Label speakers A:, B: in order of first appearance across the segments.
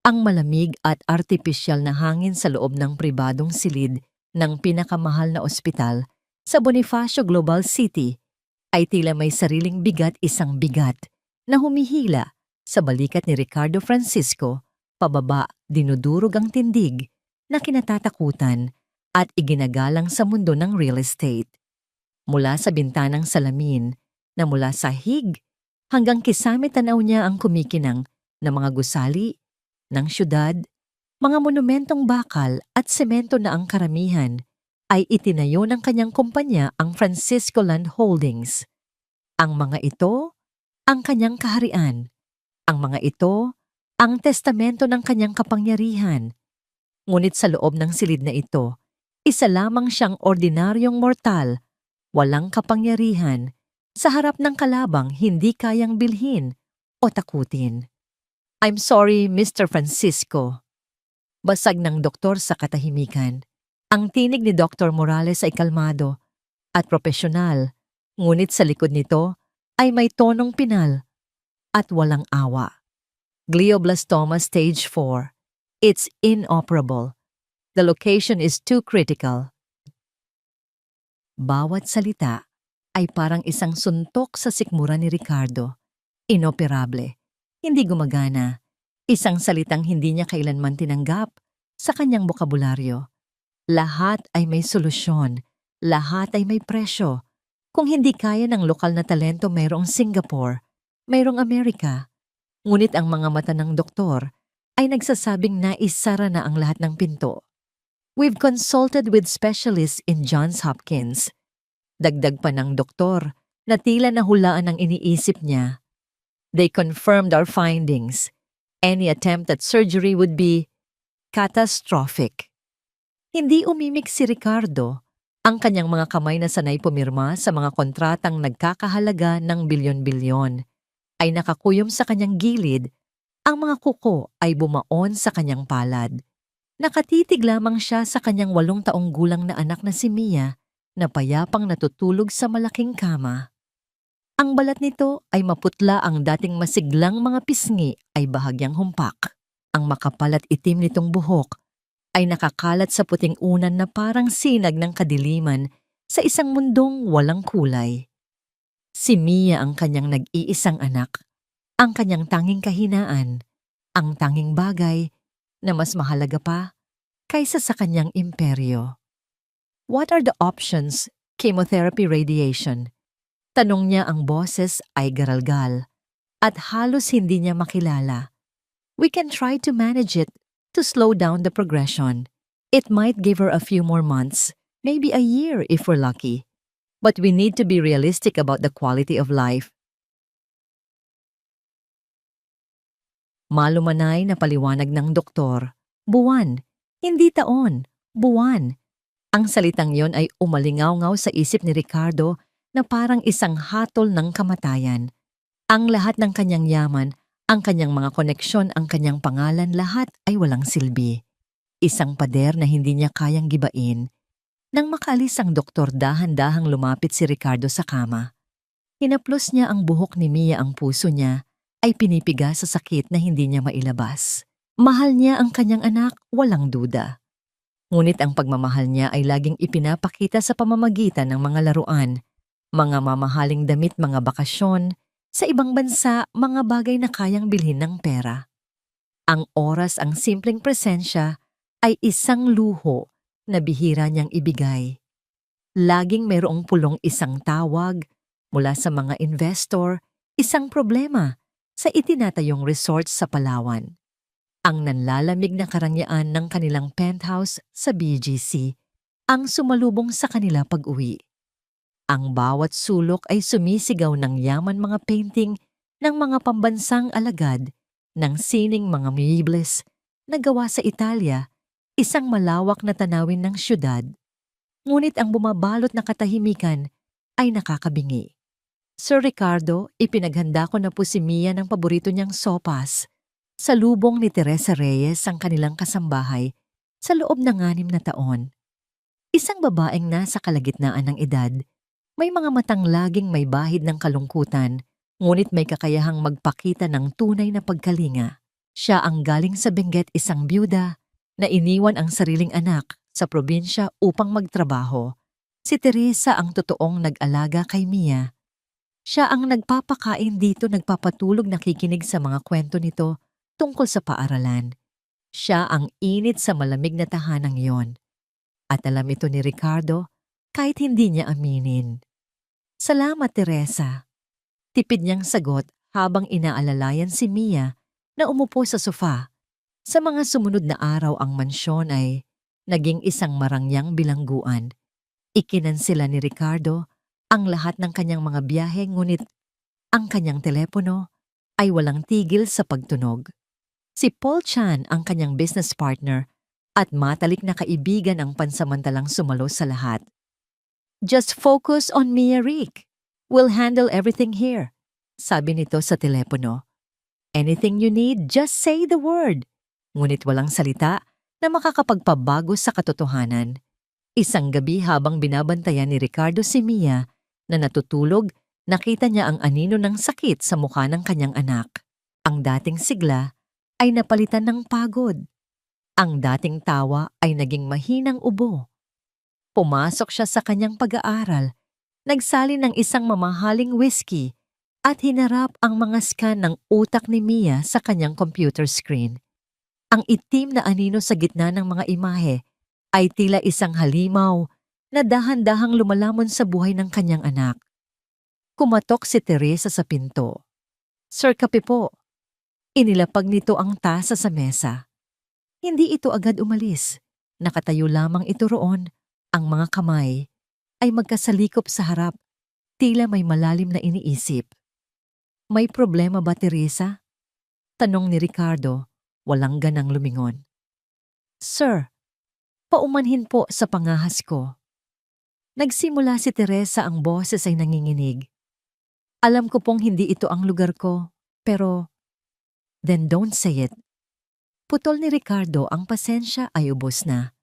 A: Ang malamig at artipisyal na hangin sa loob ng pribadong silid ng pinakamahal na ospital sa Bonifacio Global City ay tila may sariling isang bigat na humihila sa balikat ni Ricardo Francisco, pababa dinudurog ang tindig na kinatatakutan at iginagalang sa mundo ng real estate. Mula sa bintanang salamin na mula sahig hanggang kisame tanaw niya ang kumikinang na mga gusali ng syudad, mga monumentong bakal at semento na ang karamihan ay itinayo ng kanyang kumpanya ang Francisco Land Holdings. Ang mga ito, ang kanyang kaharian. Ang mga ito, ang testamento ng kanyang kapangyarihan. Ngunit sa loob ng silid na ito, isa lamang siyang ordinaryong mortal, walang kapangyarihan, sa harap ng kalabang hindi kayang bilhin o takutin. "I'm sorry, Mr. Francisco." Basag ng doktor sa katahimikan. Ang tinig ni Dr. Morales ay kalmado at propesyonal, ngunit sa likod nito ay may tonong pinal at walang awa. "Glioblastoma stage 4. It's inoperable. The location is too critical." Bawat salita ay parang isang suntok sa sikmura ni Ricardo. Inoperable. Hindi gumagana. Isang salitang hindi niya kailanman tinanggap sa kanyang bokabularyo. Lahat ay may solusyon. Lahat ay may presyo. Kung hindi kaya ng lokal na talento, mayroong Singapore, mayroong Amerika. Ngunit ang mga mata ng doktor ay nagsasabing naisara na ang lahat ng pinto. "We've consulted with specialists in Johns Hopkins." Dagdag pa ng doktor na tila nahulaan ang iniisip niya. "They confirmed our findings. Any attempt at surgery would be catastrophic." Hindi umimik si Ricardo. Ang kanyang mga kamay na sanay pumirma sa mga kontratang nagkakahalaga ng bilyon-bilyon ay nakakuyom sa kanyang gilid. Ang mga kuko ay bumaon sa kanyang palad. Nakatitig lamang siya sa kanyang 8 taong gulang na anak na si Mia na payapang natutulog sa malaking kama. Ang balat nito ay maputla, ang dating masiglang mga pisngi ay bahagyang humpak. Ang makapal at itim nitong buhok ay nakakalat sa puting unan na parang sinag ng kadiliman sa isang mundong walang kulay. Si Mia ang kanyang nag-iisang anak, ang kanyang tanging kahinaan, ang tanging bagay na mas mahalaga pa kaysa sa kanyang imperyo. "What are the options? Chemotherapy, radiation?" Tanong niya, ang boses ay garalgal at halos hindi niya makilala. "We can try to manage it, to slow down the progression. It might give her a few more months, maybe a year if we're lucky. But we need to be realistic about the quality of life." Malumanay na paliwanag ng doktor. Buwan, hindi taon, buwan. Ang salitang yon ay umalingaw-ngaw sa isip ni Ricardo na parang isang hatol ng kamatayan. Ang lahat ng kanyang yaman, ang kanyang mga koneksyon, ang kanyang pangalan, lahat ay walang silbi. Isang pader na hindi niya kayang gibain. Nang makaalis ang doktor, dahan-dahang lumapit si Ricardo sa kama. Hinaplos niya ang buhok ni Mia, ang puso niya ay pinipiga sa sakit na hindi niya mailabas. Mahal niya ang kanyang anak, walang duda. Ngunit ang pagmamahal niya ay laging ipinapakita sa pamamagitan ng mga laruan, mga mamahaling damit, mga bakasyon, sa ibang bansa, mga bagay na kayang bilhin ng pera. Ang oras, ang simpleng presensya ay isang luho na bihira niyang ibigay. Laging mayroong pulong isang tawag mula sa mga investor, isang problema sa itinatayong resort sa Palawan. Ang nanlalamig na karangyaan ng kanilang penthouse sa BGC ang sumalubong sa kanila pag-uwi. Ang bawat sulok ay sumisigaw ng yaman, mga painting ng mga pambansang alagad, ng sining mga muebles na gawa sa Italia, isang malawak na tanawin ng syudad. Ngunit ang bumabalot na katahimikan ay nakakabingi. "Sir Ricardo, ipinaghanda ko na po si Mia ng paborito niyang sopas." Salubong ni Teresa Reyes, ang kanilang kasambahay, sa loob ng 6 na taon. Isang babaeng nasa kalagitnaan ng edad, may mga matang laging may bahid ng kalungkutan, ngunit may kakayahang magpakita ng tunay na pagkalinga. Siya ang galing sa Benguet, isang byuda na iniwan ang sariling anak sa probinsya upang magtrabaho. Si Teresa ang totoong nag-alaga kay Mia. Siya ang nagpapakain dito, nagpapatulog, nakikinig sa mga kwento nito tungkol sa paaralan. Siya ang init sa malamig na tahanang yon. At alam ito ni Ricardo kahit hindi niya aminin. Salamat, Teresa. Tipid niyang sagot habang inaalalayan si Mia na umupo sa sofa. Sa mga sumunod na araw ang mansyon ay naging isang marangyang bilangguan. Ikinansela ni Ricardo ang lahat ng kanyang mga biyahe, ngunit ang kanyang telepono ay walang tigil sa pagtunog. Si Paul Chan ang kanyang business partner at matalik na kaibigan ang pansamantalang sumalo sa lahat. Just focus on Mia, Rick. We'll handle everything here, sabi nito sa telepono. Anything you need, just say the word. Ngunit walang salita na makakapagpabago sa katotohanan. Isang gabi habang binabantayan ni Ricardo si Mia na natutulog, nakita niya ang anino ng sakit sa mukha ng kanyang anak. Ang dating sigla ay napalitan ng pagod. Ang dating tawa ay naging mahinang ubo. Pumasok siya sa kanyang pag-aaral, nagsalin ng isang mamahaling whiskey at hinarap ang mga scan ng utak ni Mia sa kanyang computer screen. Ang itim na anino sa gitna ng mga imahe ay tila isang halimaw na dahan-dahang lumalamon sa buhay ng kanyang anak. Kumatok si Teresa sa pinto. Sir, kape po. Inilapag nito ang tasa sa mesa. Hindi ito agad umalis. Nakatayo lamang ito roon. Ang mga kamay ay magkasalikop sa harap. Tila may malalim na iniisip. May problema ba, Teresa? Tanong ni Ricardo, walang ganang lumingon. Sir, paumanhin po sa pangahas ko. Nagsimula si Teresa, ang boses ay nanginginig. Alam ko pong hindi ito ang lugar ko, pero then don't say it. Putol ni Ricardo, ang pasensya ay ubos na.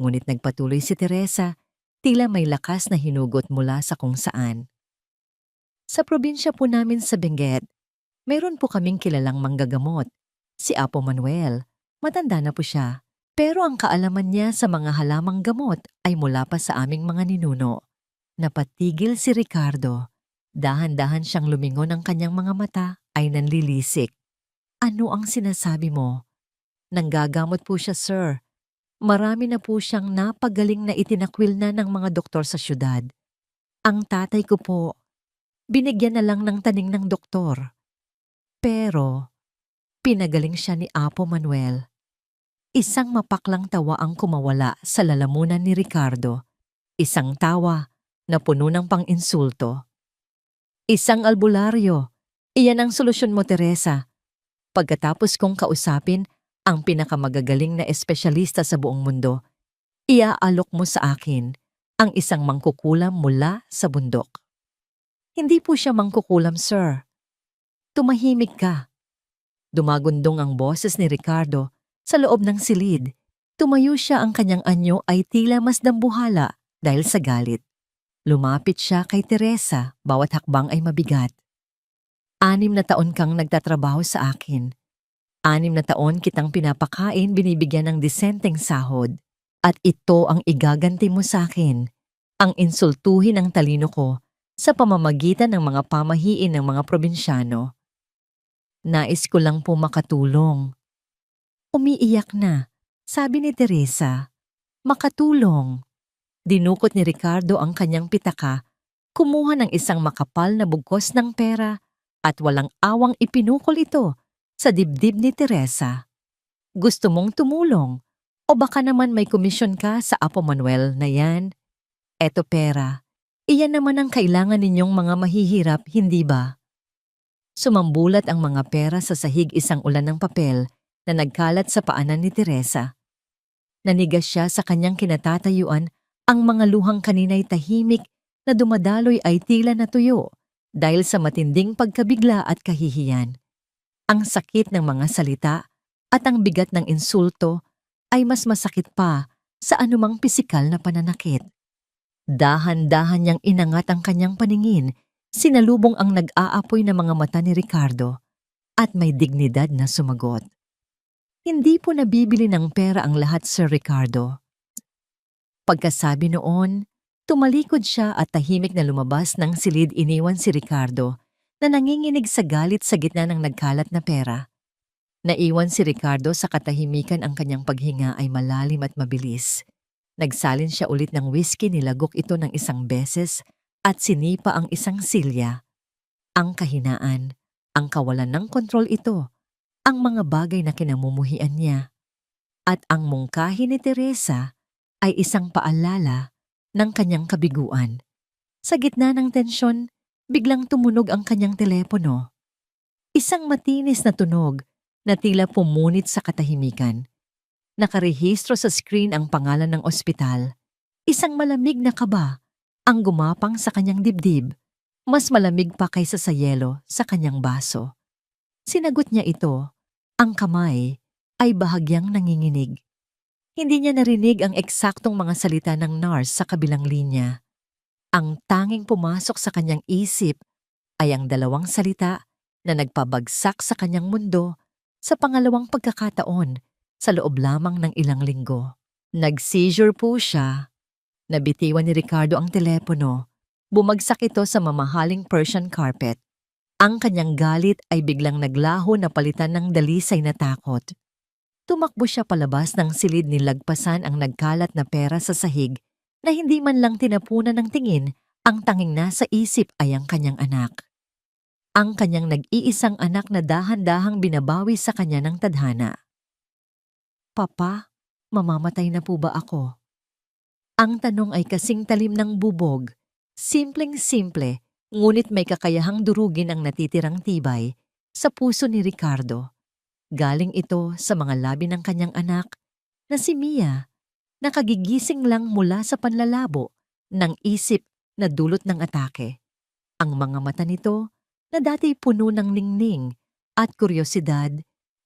A: Ngunit nagpatuloy si Teresa, tila may lakas na hinugot mula sa kung saan. Sa probinsya po namin sa Benguet, mayroon po kaming kilalang manggagamot, si Apo Manuel. Matanda na po siya, pero ang kaalaman niya sa mga halamang gamot ay mula pa sa aming mga ninuno. Napatigil si Ricardo. Dahan-dahan siyang lumingon, ang kanyang mga mata ay nanlilisik. Ano ang sinasabi mo? Nanggagamot po siya, sir. Marami na po siyang napagaling na itinakwil na ng mga doktor sa syudad. Ang tatay ko po, binigyan na lang ng taning ng doktor. Pero, pinagaling siya ni Apo Manuel. Isang mapaklang tawa ang kumawala sa lalamunan ni Ricardo. Isang tawa na puno ng pang-insulto. Isang albularyo. Iyan ang solusyon mo, Teresa. Pagkatapos kong kausapin ang pinakamagagaling na espesyalista sa buong mundo, iaalok mo sa akin ang isang mangkukulam mula sa bundok. Hindi po siya mangkukulam, sir. Tumahimik ka. Dumagundong ang boses ni Ricardo sa loob ng silid. Tumayo siya, ang kanyang anyo ay tila mas dambuhala dahil sa galit. Lumapit siya kay Teresa, bawat hakbang ay mabigat. 6 na taon kang nagtatrabaho sa akin. 6 na taon kitang pinapakain, binibigyan ng disenteng sahod. At ito ang igaganti mo sa akin, ang insultuhin ang talino ko sa pamamagitan ng mga pamahiin ng mga probinsyano. Nais ko lang po makatulong. Umiiyak na, sabi ni Teresa. Makatulong. Dinukot ni Ricardo ang kanyang pitaka, kumuha ng isang makapal na bugkos ng pera at walang awang ipinukol ito sa dibdib ni Teresa. Gusto mong tumulong? O baka naman may komisyon ka sa Apo Manuel na yan? Eto pera. Iyan naman ang kailangan ninyong mga mahihirap, hindi ba? Sumambulat ang mga pera sa sahig, isang ulan ng papel na nagkalat sa paanan ni Teresa. Nanigas siya sa kanyang kinatatayuan, ang mga luhang kanina'y tahimik na dumadaloy ay tila natuyo dahil sa matinding pagkabigla at kahihiyan. Ang sakit ng mga salita at ang bigat ng insulto ay mas masakit pa sa anumang pisikal na pananakit. Dahan-dahan niyang inangat ang kanyang paningin, sinalubong ang nag-aapoy na mga mata ni Ricardo at may dignidad na sumagot. Hindi po nabibili ng pera ang lahat, Sir Ricardo. Pagkasabi noon, tumalikod siya at tahimik na lumabas ng silid. Iniwan si Ricardo na nanginginig sa galit sa gitna ng nagkalat na pera. Naiwan si Ricardo sa katahimikan, ang kanyang paghinga ay malalim at mabilis. Nagsalin siya ulit ng whiskey, nilagok ito ng isang beses at sinipa ang isang silya. Ang kahinaan, ang kawalan ng kontrol, ito ang mga bagay na kinamumuhian niya. At ang mungkahi ni Teresa ay isang paalala ng kanyang kabiguan. Sa gitna ng tensyon, biglang tumunog ang kanyang telepono. Isang matinis na tunog na tila pumunit sa katahimikan. Nakarehistro sa screen ang pangalan ng ospital. Isang malamig na kaba ang gumapang sa kanyang dibdib, mas malamig pa kaysa sa yelo sa kanyang baso. Sinagot niya ito, ang kamay ay bahagyang nanginginig. Hindi niya narinig ang eksaktong mga salita ng nurse sa kabilang linya. Ang tanging pumasok sa kanyang isip ay ang dalawang salita na nagpabagsak sa kanyang mundo sa pangalawang pagkakataon sa loob lamang ng ilang linggo. Nag-seizure po siya. Nabitiwan ni Ricardo ang telepono. Bumagsak ito sa mamahaling Persian carpet. Ang kanyang galit ay biglang naglaho na palitan ng dalisay na takot. Tumakbo siya palabas ng silid, nilagpasan ang nagkalat na pera sa sahig na hindi man lang tinapunan ng tingin. Ang tanging nasa isip ay ang kanyang anak. Ang kanyang nag-iisang anak na dahan-dahang binabawi sa kanya ng tadhana. Papa, mamamatay na po ba ako? Ang tanong ay kasing talim ng bubog. Simpleng-simple, ngunit may kakayahang durugin ang natitirang tibay sa puso ni Ricardo. Galing ito sa mga labi ng kanyang anak na si Mia, nakagigising lang mula sa panlalabo ng isip na dulot ng atake. Ang mga mata nito na dati puno ng ningning at kuryosidad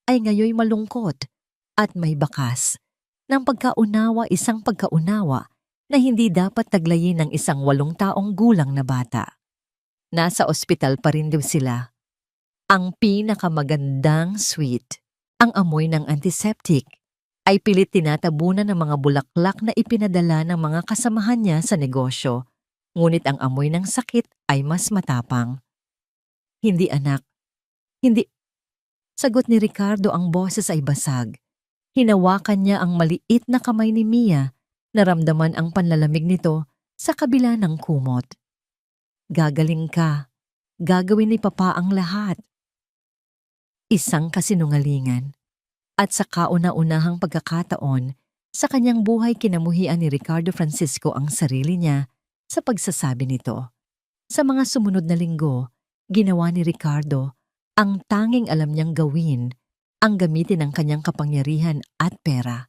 A: ay ngayoy malungkot at may bakas ng pagkaunawa, isang pagkaunawa na hindi dapat taglayin ng isang 8 taong gulang na bata. Nasa ospital pa rin daw sila. Ang pinakamagandang suite, ang amoy ng antiseptic, ay pilit tinatabunan ng mga bulaklak na ipinadala ng mga kasamahan niya sa negosyo. Ngunit ang amoy ng sakit ay mas matapang. Hindi, anak. Hindi. Sagot ni Ricardo, ang boses ay basag. Hinawakan niya ang maliit na kamay ni Mia. Naramdaman ang panlalamig nito sa kabila ng kumot. Gagaling ka. Gagawin ni Papa ang lahat. Isang kasinungalingan. At sa kauna-unahang pagkakataon, sa kanyang buhay kinamuhian ni Ricardo Francisco ang sarili niya sa pagsasabi nito. Sa mga sumunod na linggo, ginawa ni Ricardo ang tanging alam niyang gawin, ang gamitin ang kanyang kapangyarihan at pera.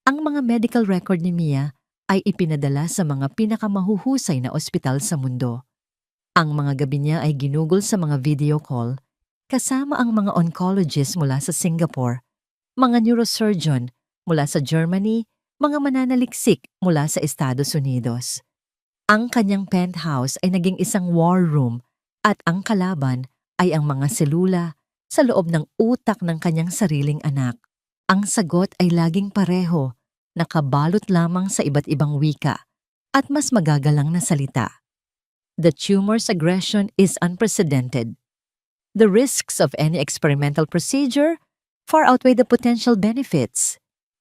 A: Ang mga medical record ni Mia ay ipinadala sa mga pinakamahuhusay na ospital sa mundo. Ang mga gabi niya ay ginugol sa mga video call, kasama ang mga oncologist mula sa Singapore, mga neurosurgeon mula sa Germany, mga mananaliksik mula sa Estados Unidos. Ang kanyang penthouse ay naging isang war room at ang kalaban ay ang mga selula sa loob ng utak ng kanyang sariling anak. Ang sagot ay laging pareho, nakabalot lamang sa iba't ibang wika at mas magagalang na salita. The tumor's aggression is unprecedented. The risks of any experimental procedure far outweigh the potential benefits.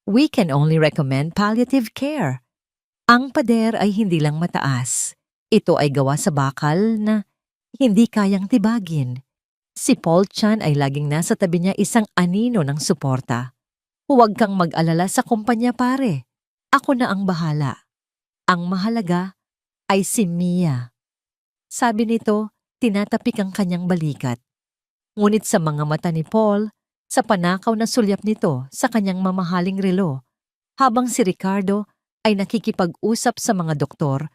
A: We can only recommend palliative care. Ang pader ay hindi lang mataas. Ito ay gawa sa bakal na hindi kayang tibagin. Si Paul Chan ay laging nasa tabi niya, isang anino ng suporta. Huwag kang mag-alala sa kumpanya, pare. Ako na ang bahala. Ang mahalaga ay si Mia. Sabi nito, tinatapik ang kanyang balikat. Ngunit sa mga mata ni Paul, sa panakaw na sulyap nito sa kanyang mamahaling relo, habang si Ricardo ay nakikipag-usap sa mga doktor,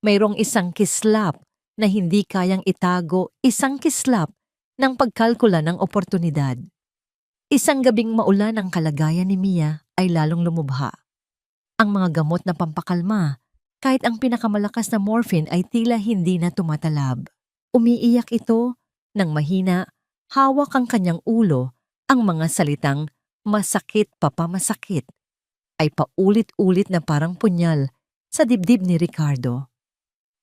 A: mayroong isang kislap na hindi kayang itago, isang kislap ng pagkalkula ng oportunidad. Isang gabing maulan ang kalagayan ni Mia ay lalong lumubha. Ang mga gamot na pampakalma, kahit ang pinakamalakas na morphine ay tila hindi na tumatalab. Umiiyak ito ng mahina, hawak ang kanyang ulo, ang mga salitang masakit papamasakit, ay paulit-ulit na parang punyal sa dibdib ni Ricardo.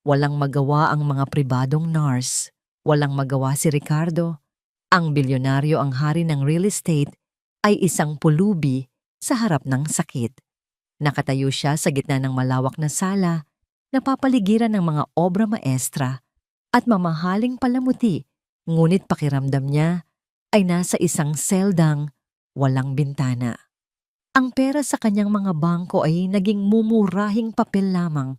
A: Walang magawa ang mga pribadong nurse. Walang magawa si Ricardo. Ang bilyonaryo, ang hari ng real estate, ay isang pulubi sa harap ng sakit. Nakatayo siya sa gitna ng malawak na sala, napapaligiran ng mga obra maestra at mamahaling palamuti, ngunit pakiramdam niya ay nasa isang seldang walang bintana. Ang pera sa kanyang mga bangko ay naging mumurahing papel lamang.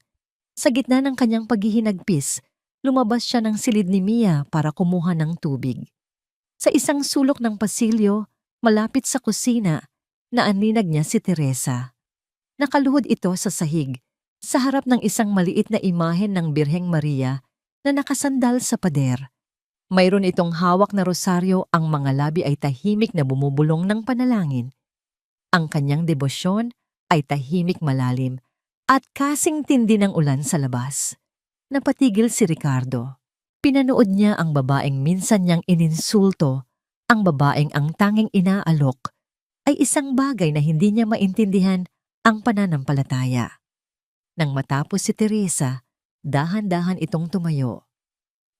A: Sa gitna ng kanyang paghihinagpis, lumabas siya ng silid ni Mia para kumuha ng tubig. Sa isang sulok ng pasilyo, malapit sa kusina, naaninag niya si Teresa. Nakaluhod ito sa sahig, sa harap ng isang maliit na imahen ng Birheng Maria na nakasandal sa pader. Mayroon itong hawak na rosaryo, ang mga labi ay tahimik na bumubulong ng panalangin. Ang kanyang debosyon ay tahimik malalim at kasing tindi ng ulan sa labas. Napatigil si Ricardo. Pinanood niya ang babaeng minsan niyang ininsulto, ang babaeng ang tanging inaalok ay isang bagay na hindi niya maintindihan ang pananampalataya. Nang matapos si Teresa, dahan-dahan itong tumayo.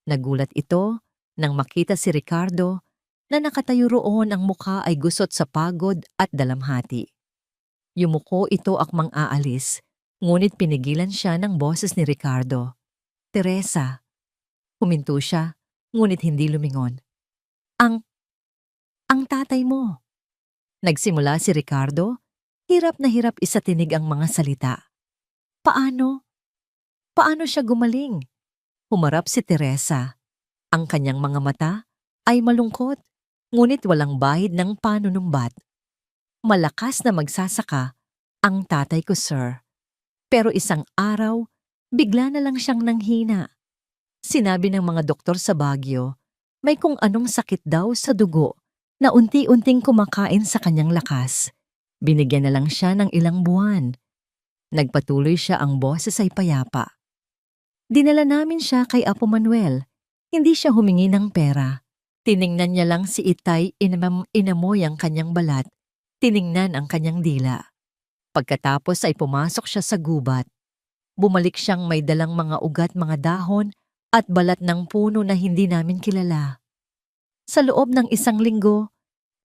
A: Nagulat ito nang makita si Ricardo na nakatayo roon, ang mukha ay gusot sa pagod at dalamhati. Yumuko ito akmang aalis, ngunit pinigilan siya ng boses ni Ricardo. Teresa. Huminto siya, ngunit hindi lumingon. Ang tatay mo. Nagsimula si Ricardo, hirap na hirap isatinig ang mga salita. Paano? Paano siya gumaling? Humarap si Teresa. Ang kanyang mga mata ay malungkot, ngunit walang bahid ng panunumbat. Malakas na magsasaka ang tatay ko, sir. Pero isang araw, bigla na lang siyang nanghina. Sinabi ng mga doktor sa Baguio, may kung anong sakit daw sa dugo na unti-unting kumakain sa kanyang lakas. Binigyan na lang siya ng ilang buwan. Nagpatuloy siya, ang boses ay payapa. Dinala namin siya kay Apo Manuel. Hindi siya humingi ng pera. Tiningnan niya lang si Itay, inamoy ang kanyang balat. Tiningnan ang kanyang dila. Pagkatapos ay pumasok siya sa gubat. Bumalik siyang may dalang mga ugat, mga dahon at balat ng puno na hindi namin kilala. Sa loob ng isang linggo,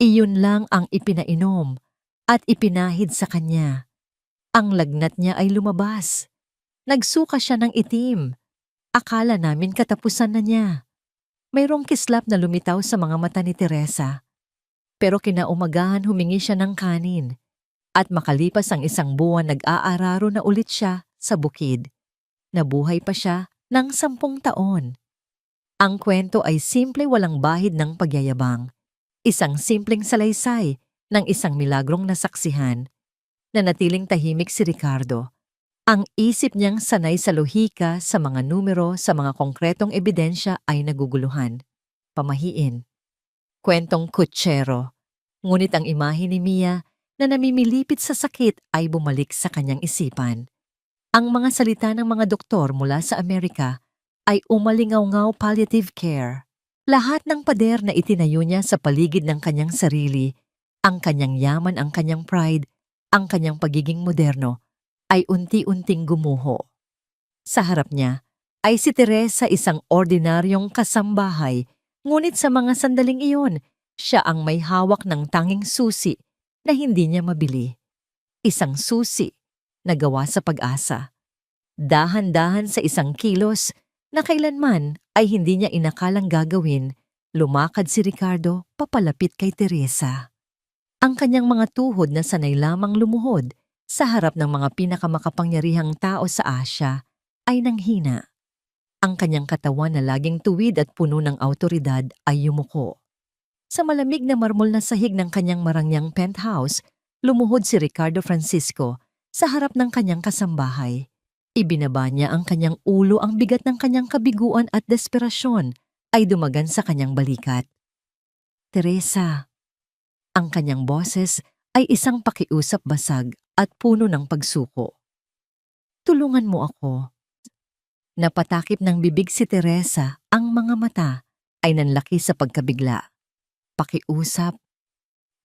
A: iyon lang ang ipinainom at ipinahid sa kanya. Ang lagnat niya ay lumabas. Nagsuka siya ng itim. Akala namin katapusan na niya. Mayroong kislap na lumitaw sa mga mata ni Teresa. Pero kinaumagahan humingi siya ng kanin. At makalipas ang isang buwan, nag-aararo na ulit siya sa bukid. Nabuhay pa siya ng 10 taon. Ang kwento ay simple, walang bahid ng pagyayabang. Isang simpleng salaysay ng isang milagrong nasaksihan. Nanatiling tahimik si Ricardo. Ang isip niyang sanay sa lohika, sa mga numero, sa mga konkretong ebidensya ay naguguluhan. Pamahiin. Kwentong kutsero. Ngunit ang imahe ni Mia na namimilipit sa sakit ay bumalik sa kanyang isipan. Ang mga salita ng mga doktor mula sa Amerika ay umalingaw-ngaw, palliative care. Lahat ng pader na itinayo niya sa paligid ng kanyang sarili, ang kanyang yaman, ang kanyang pride, ang kanyang pagiging moderno, ay unti-unting gumuho. Sa harap niya ay si Teresa, isang ordinaryong kasambahay, ngunit sa mga sandaling iyon, siya ang may hawak ng tanging susi na hindi niya mabili. Isang susi na gawa sa pag-asa. Dahan-dahan sa isang kilos na kailanman ay hindi niya inakalang gagawin, lumakad si Ricardo papalapit kay Teresa. Ang kanyang mga tuhod na sanay lamang lumuhod sa harap ng mga pinakamakapangyarihang tao sa Asya ay nanghina. Ang kanyang katawan na laging tuwid at puno ng awtoridad ay yumuko. Sa malamig na marmol na sahig ng kanyang marangyang penthouse, lumuhod si Ricardo Francisco sa harap ng kanyang kasambahay. Ibinaba niya ang kanyang ulo, ang bigat ng kanyang kabiguan at desperasyon ay dumagan sa kanyang balikat. Teresa. Ang kanyang boses ay isang pakiusap basag at puno ng pagsuko. Tulungan mo ako. Napatakip ng bibig si Teresa, ang mga mata ay nanlaki sa pagkabigla. Pakiusap.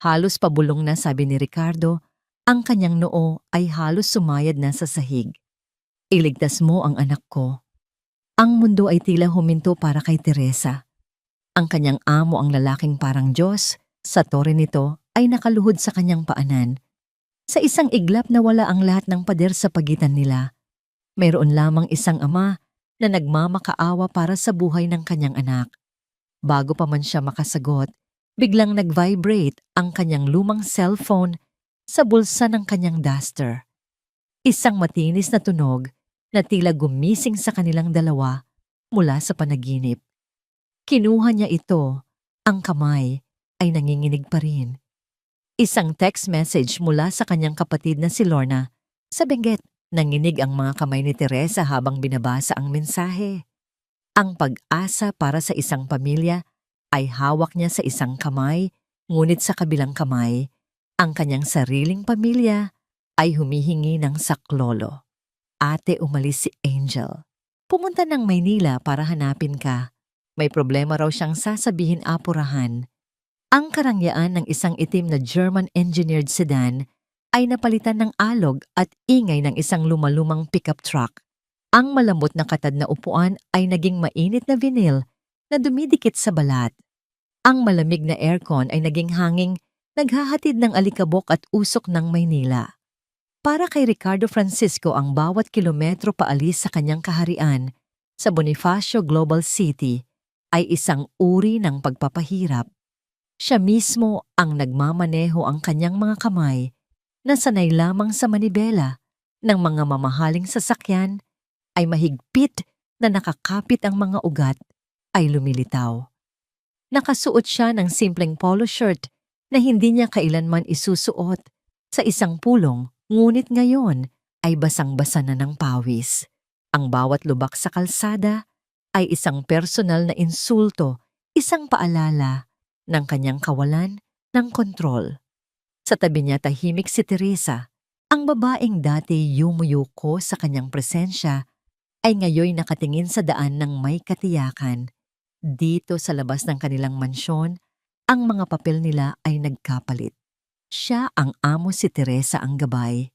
A: Halos pabulong na, sabi ni Ricardo, ang kanyang noo ay halos sumayad na sa sahig. Iligtas mo ang anak ko. Ang mundo ay tila huminto para kay Teresa. Ang kanyang amo, ang lalaking parang Diyos, sa tore nito ay nakaluhod sa kanyang paanan. Sa isang iglap na wala ang lahat ng pader sa pagitan nila. Mayroon lamang isang ama na nagmamakaawa para sa buhay ng kanyang anak. Bago pa man siya makasagot, biglang nag-vibrate ang kanyang lumang cellphone sa bulsa ng kanyang duster. Isang matinis na tunog na tila gumising sa kanilang dalawa mula sa panaginip. Kinuha niya ito, ang kamay ay nanginginig pa rin. Isang text message mula sa kanyang kapatid na si Lorna. Sa benggit, nanginig ang mga kamay ni Teresa habang binabasa ang mensahe. Ang pag-asa para sa isang pamilya ay hawak niya sa isang kamay, ngunit sa kabilang kamay, ang kanyang sariling pamilya ay humihingi ng saklolo. Ate, umalis si Angel. Pumunta ng Maynila para hanapin ka. May problema raw siyang sasabihin, apurahan. Ang karangyaan ng isang itim na German-engineered sedan ay napalitan ng alog at ingay ng isang lumalumang pickup truck. Ang malambot na katad na upuan ay naging mainit na vinyl na dumidikit sa balat. Ang malamig na aircon ay naging hanging naghahatid ng alikabok at usok ng Maynila. Para kay Ricardo Francisco, ang bawat kilometro paalis sa kanyang kaharian sa Bonifacio Global City ay isang uri ng pagpapahirap. Siya mismo ang nagmamaneho, ang kanyang mga kamay na sanay lamang sa manibela ng mga mamahaling sasakyan ay mahigpit na nakakapit ang mga ugat ay lumilitaw. Nakasuot siya ng simpleng polo shirt na hindi niya kailanman isusuot sa isang pulong, ngunit ngayon ay basang-basa na ng pawis. Ang bawat lubak sa kalsada ay isang personal na insulto, isang paalala ng kanyang kawalan ng kontrol. Sa tabi niya tahimik si Teresa, ang babaeng dati yumuyuko sa kanyang presensya ay ngayoy nakatingin sa daan ng may katiyakan. Dito sa labas ng kanilang mansyon, ang mga papel nila ay nagkapalit. Siya ang amo, si Teresa ang gabay.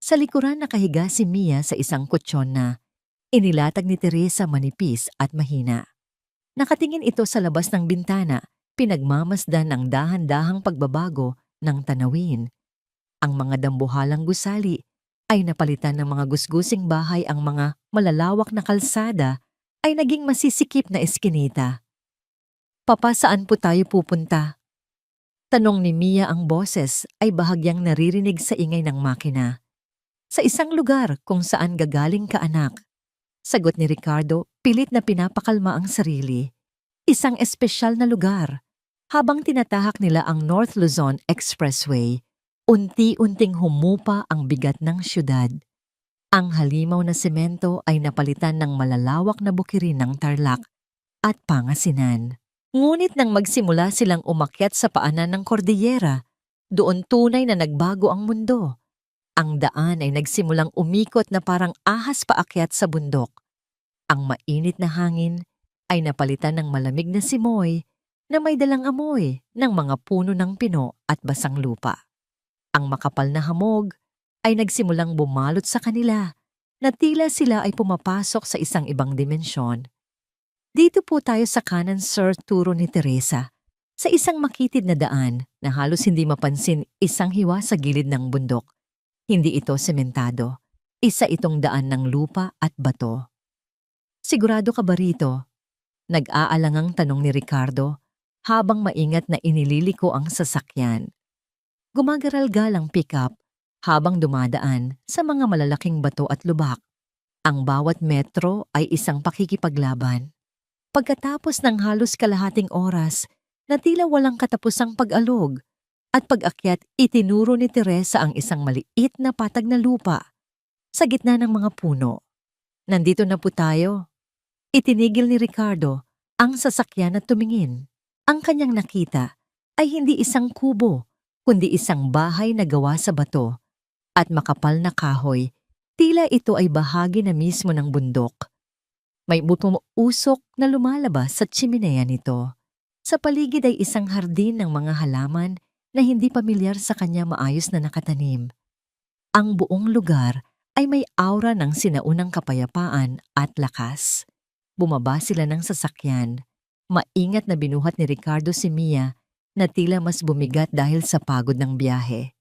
A: Sa likuran nakahiga si Mia sa isang kutsyon na inilatag ni Teresa, manipis at mahina. Nakatingin ito sa labas ng bintana, pinagmamasdan ang dahan-dahang pagbabago ng tanawin. Ang mga dambuhalang gusali ay napalitan ng mga gusgusing bahay, ang mga malalawak na kalsada ay naging masisikip na eskinita. Papa, saan po tayo pupunta? Tanong ni Mia, ang boses ay bahagyang naririnig sa ingay ng makina. Sa isang lugar kung saan gagaling ka, anak. Sagot ni Ricardo, pilit na pinapakalma ang sarili. Isang espesyal na lugar. Habang tinatahak nila ang North Luzon Expressway, unti-unting humupa ang bigat ng syudad. Ang halimaw na semento ay napalitan ng malalawak na bukirin ng Tarlac at Pangasinan. Ngunit nang magsimula silang umakyat sa paanan ng kordillera, doon tunay na nagbago ang mundo. Ang daan ay nagsimulang umikot na parang ahas paakyat sa bundok. Ang mainit na hangin ay napalitan ng malamig na simoy na may dalang amoy ng mga puno ng pino at basang lupa. Ang makapal na hamog ay nagsimulang bumalot sa kanila na tila sila ay pumapasok sa isang ibang dimensyon. Dito po tayo sa kanan, sir, turo ni Teresa, sa isang makitid na daan na halos hindi mapansin, isang hiwa sa gilid ng bundok. Hindi ito sementado. Isa itong daan ng lupa at bato. Sigurado ka ba rito? Nag-aalangang tanong ni Ricardo habang maingat na inililiko ang sasakyan. Gumagaral-gal ang pickup habang dumadaan sa mga malalaking bato at lubak. Ang bawat metro ay isang pakikipaglaban. Pagkatapos ng halos kalahating oras na tila walang katapusang pag-alog, at pag-akyat, itinuro ni Teresa ang isang maliit na patag na lupa sa gitna ng mga puno. Nandito na po tayo. Itinigil ni Ricardo ang sasakyan at tumingin. Ang kanyang nakita ay hindi isang kubo, kundi isang bahay na gawa sa bato at makapal na kahoy. Tila ito ay bahagi na mismo ng bundok. May usok na lumalabas sa tsiminea nito. Sa paligid ay isang hardin ng mga halaman na hindi pamilyar sa kanya maayos na nakatanim. Ang buong lugar ay may aura ng sinaunang kapayapaan at lakas. Bumaba sila ng sasakyan. Maingat na binuhat ni Ricardo si Mia na tila mas bumigat dahil sa pagod ng biyahe.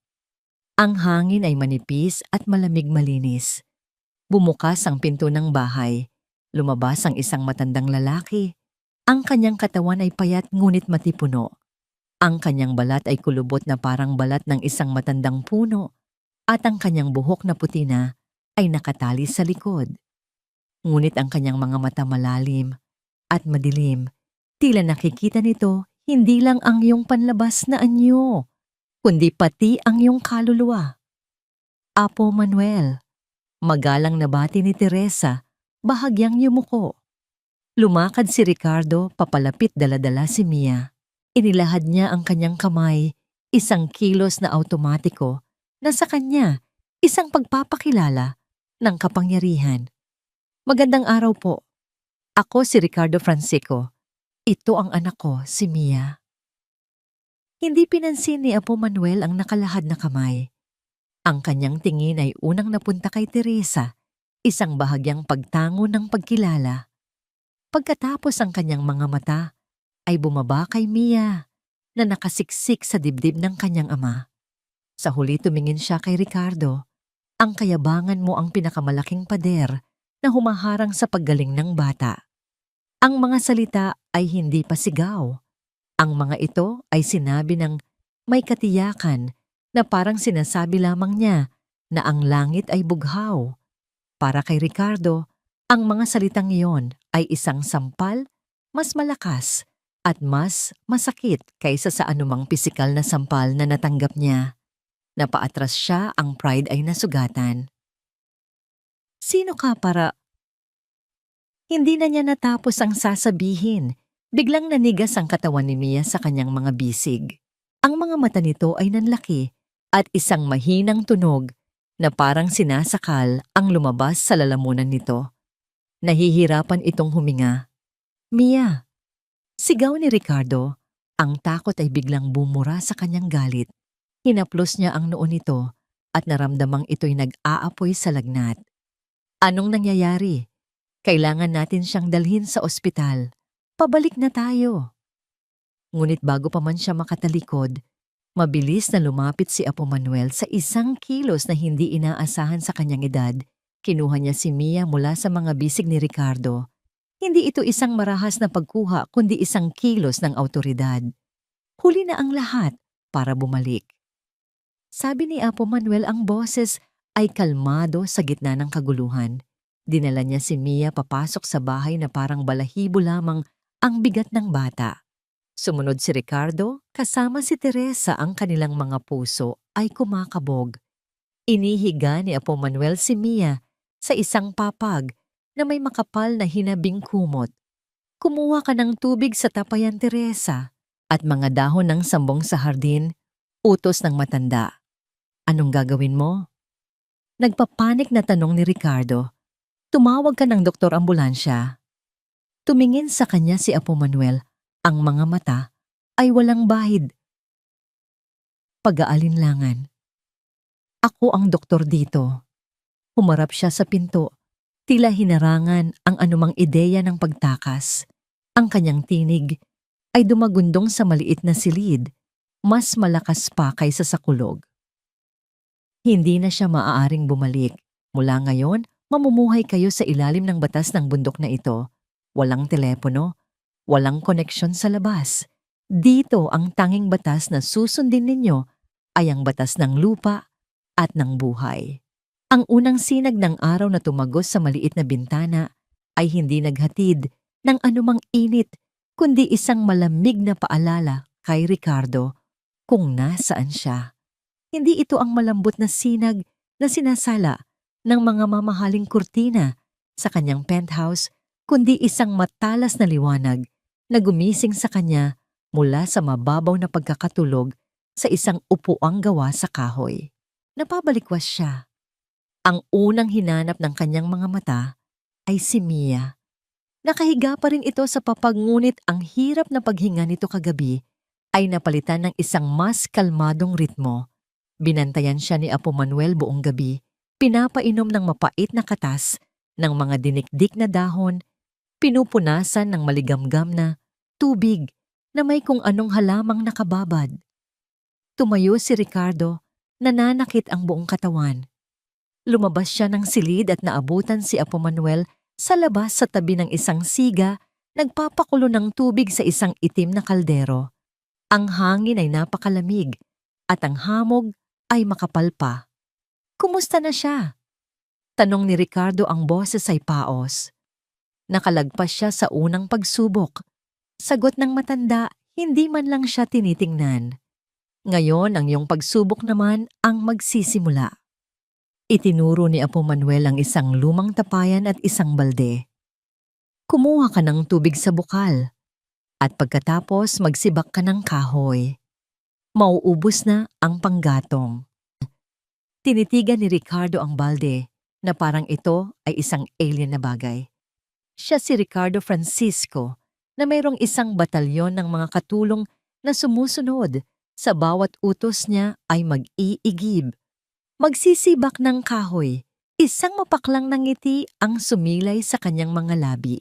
A: Ang hangin ay manipis at malamig malinis. Bumukas ang pinto ng bahay. Lumabas ang isang matandang lalaki. Ang kanyang katawan ay payat ngunit matipuno. Ang kanyang balat ay kulubot na parang balat ng isang matandang puno at ang kanyang buhok na puti na ay nakatali sa likod. Ngunit ang kanyang mga mata malalim at madilim. Tila nakikita nito hindi lang ang iyong panlabas na anyo, kundi pati ang iyong kaluluwa. Apo Manuel, magalang na bati ni Teresa, bahagyang yumuko. Lumakad si Ricardo papalapit dala-dala si Mia. Inilahad niya ang kanyang kamay, isang kilos na automatiko na sa kanya isang pagpapakilala ng kapangyarihan. Magandang araw po. Ako si Ricardo Francisco. Ito ang anak ko, si Mia. Hindi pinansin ni Apo Manuel ang nakalahad na kamay. Ang kanyang tingin ay unang napunta kay Teresa, isang bahagyang pagtango ng pagkilala. Pagkatapos ang kanyang mga mata ay bumaba kay Mia na nakasiksik sa dibdib ng kanyang ama. Sa huli tumingin siya kay Ricardo. Ang kayabangan mo ang pinakamalaking pader na humaharang sa paggaling ng bata. Ang mga salita ay hindi pa sigaw. Ang mga ito ay sinabi ng may katiyakan na parang sinasabi lamang niya na ang langit ay bughaw. Para kay Ricardo, ang mga salitang iyon ay isang sampal, mas malakas at mas masakit kaysa sa anumang pisikal na sampal na natanggap niya. Napaatras siya, ang pride ay nasugatan. Sino ka para... Hindi na niya natapos ang sasabihin. Biglang nanigas ang katawan ni Mia sa kanyang mga bisig. Ang mga mata nito ay nanlaki at isang mahinang tunog na parang sinasakal ang lumabas sa lalamunan nito. Nahihirapan itong huminga. Mia! Sigaw ni Ricardo. Ang takot ay biglang bumura sa kanyang galit. Hinaplos niya ang noo nito at naramdamang ito'y nag-aapoy sa lagnat. Anong nangyayari? Kailangan natin siyang dalhin sa ospital. Pabalik na tayo. Ngunit bago pa man siya makatalikod, mabilis na lumapit si Apo Manuel sa isang kilos na hindi inaasahan sa kanyang edad. Kinuha niya si Mia mula sa mga bisig ni Ricardo. Hindi ito isang marahas na pagkuha kundi isang kilos ng awtoridad. Huli na ang lahat para bumalik. Sabi ni Apo Manuel ang boses ay kalmado sa gitna ng kaguluhan. Dinala niya si Mia papasok sa bahay na parang balahibo lamang ang bigat ng bata. Sumunod si Ricardo, kasama si Teresa, ang kanilang mga puso ay kumakabog. Inihiga ni Apo Manuel si Mia sa isang papag na may makapal na hinabing kumot. Kumuha ka ng tubig sa tapayan, Teresa, at mga dahon ng sambong sa hardin, utos ng matanda. Anong gagawin mo? Nagpapanik na tanong ni Ricardo. Tumawag ka ng doktor ambulansya. Tumingin sa kanya si Apo Manuel. Ang mga mata ay walang bahid. Pag-aalinlangan. Ako ang doktor dito. Humarap siya sa pinto. Tila hinarangan ang anumang ideya ng pagtakas. Ang kanyang tinig ay dumagundong sa maliit na silid. Mas malakas pa kaysa sa kulog. Hindi na siya maaaring bumalik. Mula ngayon, mamumuhay kayo sa ilalim ng batas ng bundok na ito. Walang telepono, walang koneksyon sa labas. Dito ang tanging batas na susundin ninyo ay ang batas ng lupa at ng buhay. Ang unang sinag ng araw na tumagos sa maliit na bintana ay hindi naghatid ng anumang init kundi isang malamig na paalala kay Ricardo kung nasaan siya. Hindi ito ang malambot na sinag na sinasala ng mga mamahaling kurtina sa kanyang penthouse, kundi isang matalas na liwanag na gumising sa kanya mula sa mababaw na pagkakatulog sa isang upuang gawa sa kahoy. Napabalikwas siya. Ang unang hinanap ng kanyang mga mata ay si Mia. Nakahiga pa rin ito sa papag, ngunit ang hirap na paghinga nito kagabi ay napalitan ng isang mas kalmadong ritmo. Binantayan siya ni Apo Manuel buong gabi, pinapainom ng mapait na katas, ng mga dinikdik na dahon, pinupunasan ng maligamgam na tubig na may kung anong halamang nakababad. Tumayo si Ricardo, nananakit ang buong katawan. Lumabas siya ng silid at naabutan si Apo Manuel sa labas sa tabi ng isang siga, nagpapakulo ng tubig sa isang itim na kaldero. Ang hangin ay napakalamig at ang hamog ay makapal pa. Kumusta na siya? Tanong ni Ricardo, ang boses ay paos. Nakalagpas siya sa unang pagsubok. Sagot ng matanda, hindi man lang siya tinitingnan. Ngayon ang iyong pagsubok naman ang magsisimula. Itinuro ni Apo Manuel ang isang lumang tapayan at isang balde. Kumuha ka ng tubig sa bukal at pagkatapos magsibak ka ng kahoy. Mauubos na ang panggatong. Tinitigan ni Ricardo ang balde na parang ito ay isang alien na bagay. Siya si Ricardo Francisco na mayroong isang batalyon ng mga katulong na sumusunod. Sa bawat utos niya ay mag-iigib. Magsisibak ng kahoy, isang mapaklang na ngiti ang sumilay sa kanyang mga labi.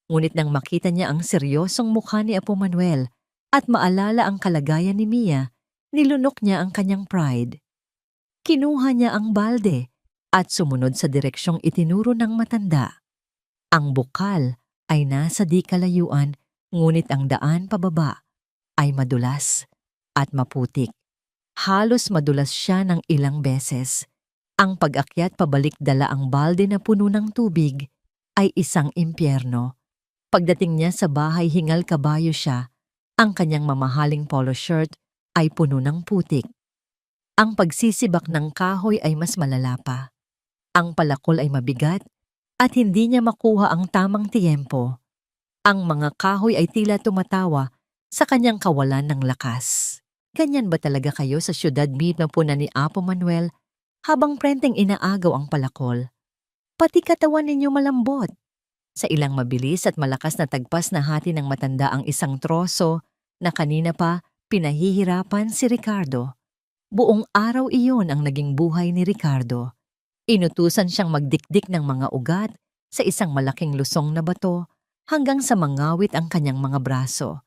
A: Ngunit nang makita niya ang seryosong mukha ni Apo Manuel at maalala ang kalagayan ni Mia, nilunok niya ang kanyang pride. Kinuha niya ang balde at sumunod sa direksyong itinuro ng matanda. Ang bukal ay nasa di kalayuan, ngunit ang daan pababa ay madulas at maputik. Halos madulas siya ng ilang beses. Ang pag-akyat pabalik dala ang balde na puno ng tubig ay isang impyerno. Pagdating niya sa bahay, hingal kabayo siya. Ang kanyang mamahaling polo shirt ay puno ng putik. Ang pagsisibak ng kahoy ay mas malala pa. Ang palakol ay mabigat at hindi niya makuha ang tamang tiyempo. Ang mga kahoy ay tila tumatawa sa kanyang kawalan ng lakas. Ganyan ba talaga kayo sa syudad mismo na ni Apo Manuel habang prenteng inaagaw ang palakol? Pati katawan ninyo malambot. Sa ilang mabilis at malakas na tagpas na hati ng matanda ang isang troso na kanina pa pinahihirapan si Ricardo. Buong araw iyon ang naging buhay ni Ricardo. Inutusan siyang magdikdik ng mga ugat sa isang malaking lusong na bato hanggang sa mangawit ang kanyang mga braso.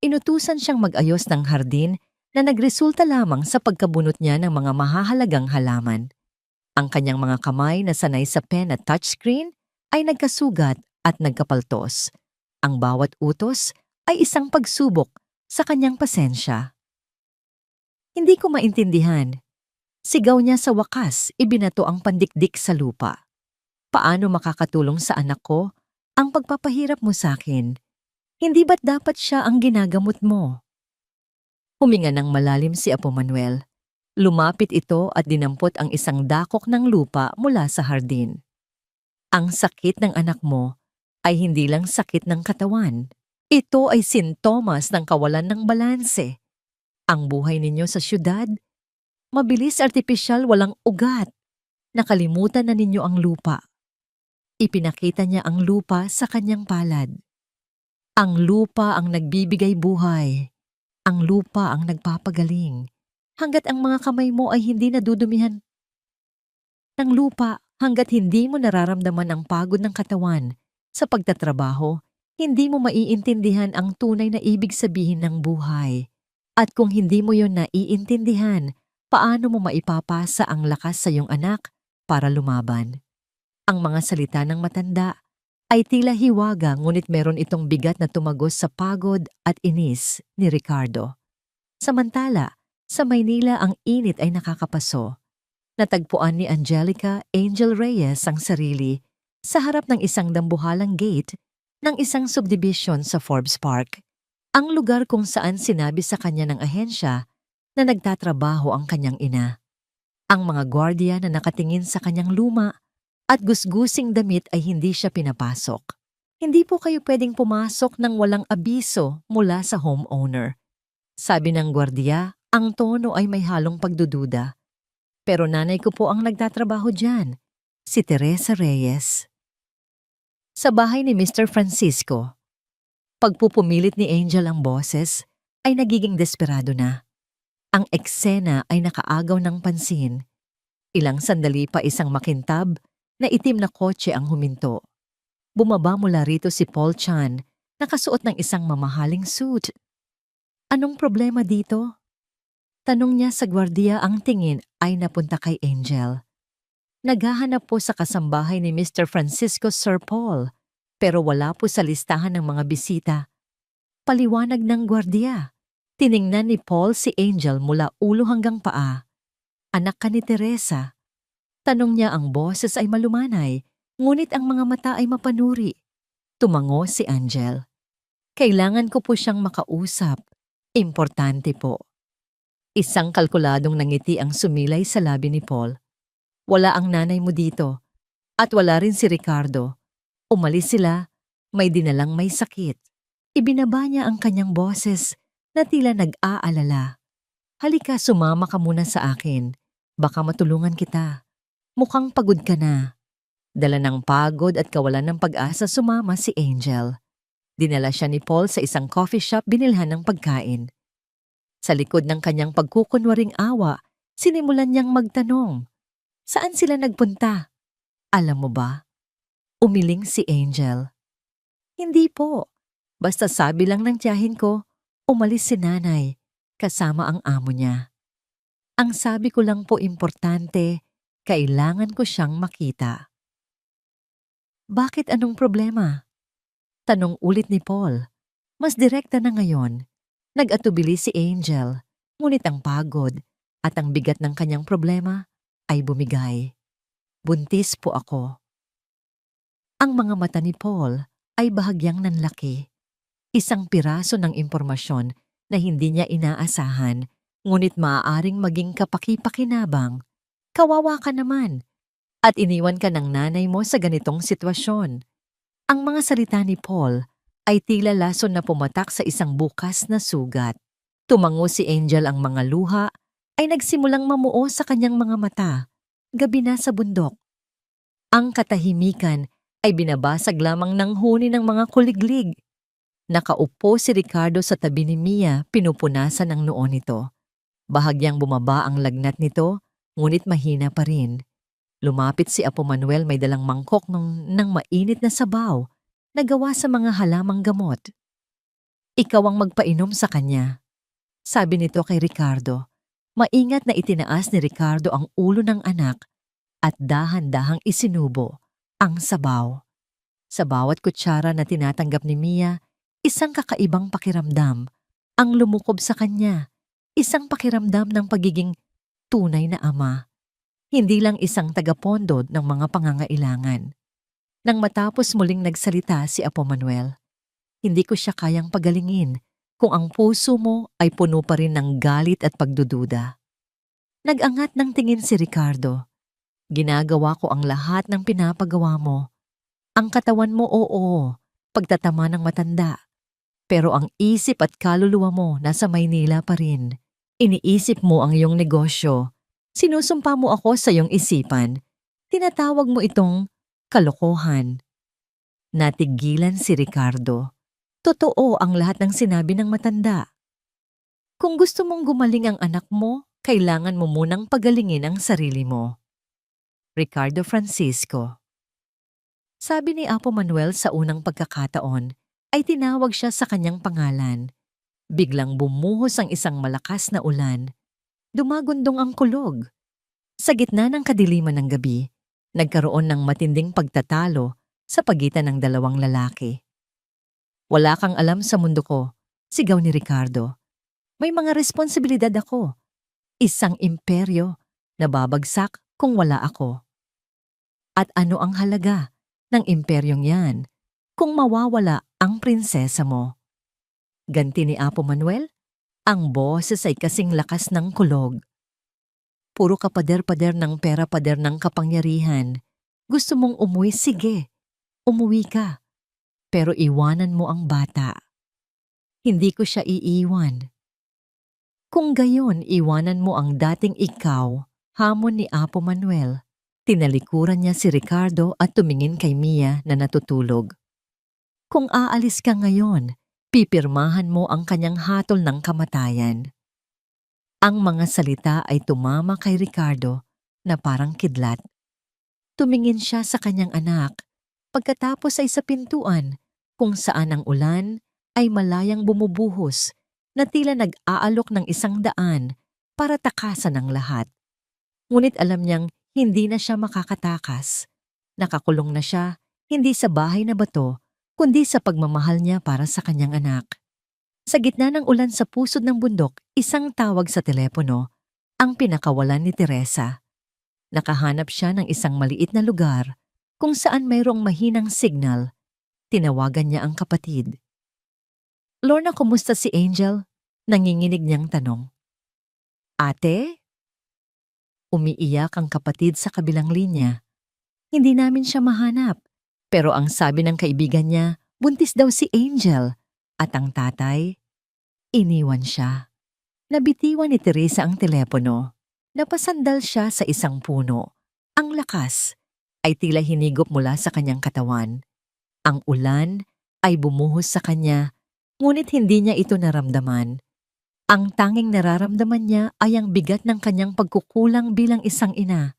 A: Inutusan siyang mag-ayos ng hardin na nagresulta lamang sa pagkabunot niya ng mga mahahalagang halaman. Ang kanyang mga kamay na sanay sa pen at touchscreen ay nagkasugat at nagkapaltos. Ang bawat utos ay isang pagsubok sa kanyang pasensya. Hindi ko maintindihan. Sigaw niya sa wakas, ibinato ang pandikdik sa lupa. Paano makakatulong sa anak ko ang pagpapahirap mo sa akin? Hindi ba't dapat siya ang ginagamot mo? Huminga ng malalim si Apo Manuel. Lumapit ito at dinampot ang isang dakok ng lupa mula sa hardin. Ang sakit ng anak mo ay hindi lang sakit ng katawan. Ito ay sintomas ng kawalan ng balanse. Ang buhay ninyo sa syudad, mabilis, artipisyal, walang ugat. Nakalimutan na ninyo ang lupa. Ipinakita niya ang lupa sa kanyang palad. Ang lupa ang nagbibigay buhay. Ang lupa ang nagpapagaling. Hanggat ang mga kamay mo ay hindi nadudumihan ng lupa, hanggat hindi mo nararamdaman ang pagod ng katawan sa pagtatrabaho, hindi mo maiintindihan ang tunay na ibig sabihin ng buhay. At kung hindi mo yon naiintindihan, paano mo maipapasa ang lakas sa iyong anak para lumaban? Ang mga salita ng matanda ay tila hiwaga, ngunit meron itong bigat na tumagos sa pagod at inis ni Ricardo. Samantala, sa Maynila ang init ay nakakapaso. Natagpuan ni Angelica Angel Reyes ang sarili sa harap ng isang dambuhalang gate ng isang subdivision sa Forbes Park, ang lugar kung saan sinabi sa kanya ng ahensya na nagtatrabaho ang kanyang ina. Ang mga gwardiya na nakatingin sa kanyang luma at gusgusing damit ay hindi siya pinapasok. Hindi po kayo pwedeng pumasok ng walang abiso mula sa homeowner. Sabi ng gwardiya, ang tono ay may halong pagdududa. Pero nanay ko po ang nagtatrabaho dyan, si Teresa Reyes. Sa bahay ni Mr. Francisco. Pagpupumilit ni Angel ang boses, ay nagiging desperado na. Ang eksena ay nakaagaw ng pansin. Ilang sandali pa isang makintab na itim na kotse ang huminto. Bumaba mula rito si Paul Chan, nakasuot ng isang mamahaling suit. Anong problema dito? Tanong niya sa gwardiya, ang tingin ay napunta kay Angel. Naghahanap po sa kasambahay ni Mr. Francisco Sir Paul, pero wala po sa listahan ng mga bisita. Paliwanag ng gwardiya. Tiningnan ni Paul si Angel mula ulo hanggang paa. Anak ka ni Teresa. Tanong niya, ang boses ay malumanay, ngunit ang mga mata ay mapanuri. Tumango si Angel. Kailangan ko po siyang makausap. Importante po. Isang kalkuladong nangiti ang sumilay sa labi ni Paul. Wala ang nanay mo dito. At wala rin si Ricardo. Umalis sila, may dinalang may sakit. Ibinaba niya ang kanyang boses na tila nag-aalala. Halika, sumama ka muna sa akin. Baka matulungan kita. Mukhang pagod ka na. Dala ng pagod at kawalan ng pag-asa, sumama si Angel. Dinala siya ni Paul sa isang coffee shop, binilhan ng pagkain. Sa likod ng kanyang pagkukunwaring awa, sinimulan niyang magtanong. Saan sila nagpunta? Alam mo ba? Umiling si Angel. Hindi po. Basta sabi lang ng tiyahin ko, umalis si nanay, kasama ang amo niya. Ang sabi ko lang po, importante, kailangan ko siyang makita. Bakit, anong problema? Tanong ulit ni Paul. Mas direkta na ngayon. Nag-atubili si Angel, ngunit ang pagod at ang bigat ng kanyang problema ay bumigay. Buntis po ako. Ang mga mata ni Paul ay bahagyang nanlaki. Isang piraso ng impormasyon na hindi niya inaasahan, ngunit maaaring maging kapaki-pakinabang. Kawawa ka naman, at iniwan ka ng nanay mo sa ganitong sitwasyon. Ang mga salita ni Paul ay tila lason na pumatak sa isang bukas na sugat. Tumango si Angel, ang mga luha ay nagsimulang mamuo sa kanyang mga mata. Gabi na sa bundok. Ang katahimikan ay binabasag lamang ng huni ng mga kuliglig. Nakaupo si Ricardo sa tabi ni Mia, pinupunasan ang noo nito. Bahagyang bumaba ang lagnat nito, ngunit mahina pa rin. Lumapit si Apo Manuel, may dalang mangkok ng mainit na sabaw na gawa sa mga halamang gamot. Ikaw ang magpainom sa kanya, sabi nito kay Ricardo. Maingat na itinaas ni Ricardo ang ulo ng anak at dahan-dahang isinubo ang sabaw. Sa bawat kutsara na tinatanggap ni Mia, isang kakaibang pakiramdam ang lumukob sa kanya. Isang pakiramdam ng pagiging tunay na ama. Hindi lang isang tagapondod ng mga pangangailangan. Nang matapos muling nagsalita si Apo Manuel, hindi ko siya kayang pagalingin kung ang puso mo ay puno pa rin ng galit at pagdududa. Nag-angat ng tingin si Ricardo. Ginagawa ko ang lahat ng pinapagawa mo. Ang katawan mo, oo, pagtatama ng matanda. Pero ang isip at kaluluwa mo nasa Maynila pa rin. Iniisip mo ang iyong negosyo. Sinusumpa mo ako sa iyong isipan. Tinatawag mo itong kalokohan. Natigilan si Ricardo. Totoo ang lahat ng sinabi ng matanda. Kung gusto mong gumaling ang anak mo, kailangan mo munang pagalingin ang sarili mo. Ricardo Francisco. Sabi ni Apo Manuel sa unang pagkakataon, ay tinawag siya sa kanyang pangalan. Biglang bumuhos ang isang malakas na ulan. Dumagundong ang kulog. Sa gitna ng kadiliman ng gabi, nagkaroon ng matinding pagtatalo sa pagitan ng dalawang lalaki. Wala kang alam sa mundo ko, sigaw ni Ricardo. May mga responsibilidad ako. Isang imperyo na babagsak kung wala ako. At ano ang halaga ng imperyong yan kung mawawala ang prinsesa mo? Ganti ni Apo Manuel, ang boses ay kasing lakas ng kulog. Puro ka pader-pader ng pera, pader ng kapangyarihan. Gusto mong umuwi? Sige, umuwi ka. Pero iwanan mo ang bata. Hindi ko siya iiwan. Kung gayon, iwanan mo ang dating ikaw, hamon ni Apo Manuel. Tinalikuran niya si Ricardo at tumingin kay Mia na natutulog. Kung aalis ka ngayon, Pipirmahan mo ang kanyang hatol ng kamatayan. Ang mga salita ay tumama kay Ricardo na parang kidlat. Tumingin siya sa kanyang anak, pagkatapos ay sa pintuan kung saan ang ulan ay malayang bumubuhos na tila nag-aalok ng isang daan para takasan ang lahat. Ngunit alam niyang hindi na siya makakatakas. Nakakulong na siya, hindi sa bahay na bato, kundi sa pagmamahal niya para sa kanyang anak. Sa gitna ng ulan sa pusod ng bundok, isang tawag sa telepono ang pinakawalan ni Teresa. Nakahanap siya ng isang maliit na lugar kung saan mayroong mahinang signal. Tinawagan niya ang kapatid. "Lorna, kumusta si Angel?" Nanginginig niyang tanong. "Ate?" Umiiyak ang kapatid sa kabilang linya. "Hindi namin siya mahanap." Pero ang sabi ng kaibigan niya, buntis daw si Angel. At ang tatay, iniwan siya. Nabitiwan ni Teresa ang telepono. Napasandal siya sa isang puno. Ang lakas ay tila hinigop mula sa kanyang katawan. Ang ulan ay bumuhos sa kanya, ngunit hindi niya ito naramdaman. Ang tanging nararamdaman niya ay ang bigat ng kanyang pagkukulang bilang isang ina.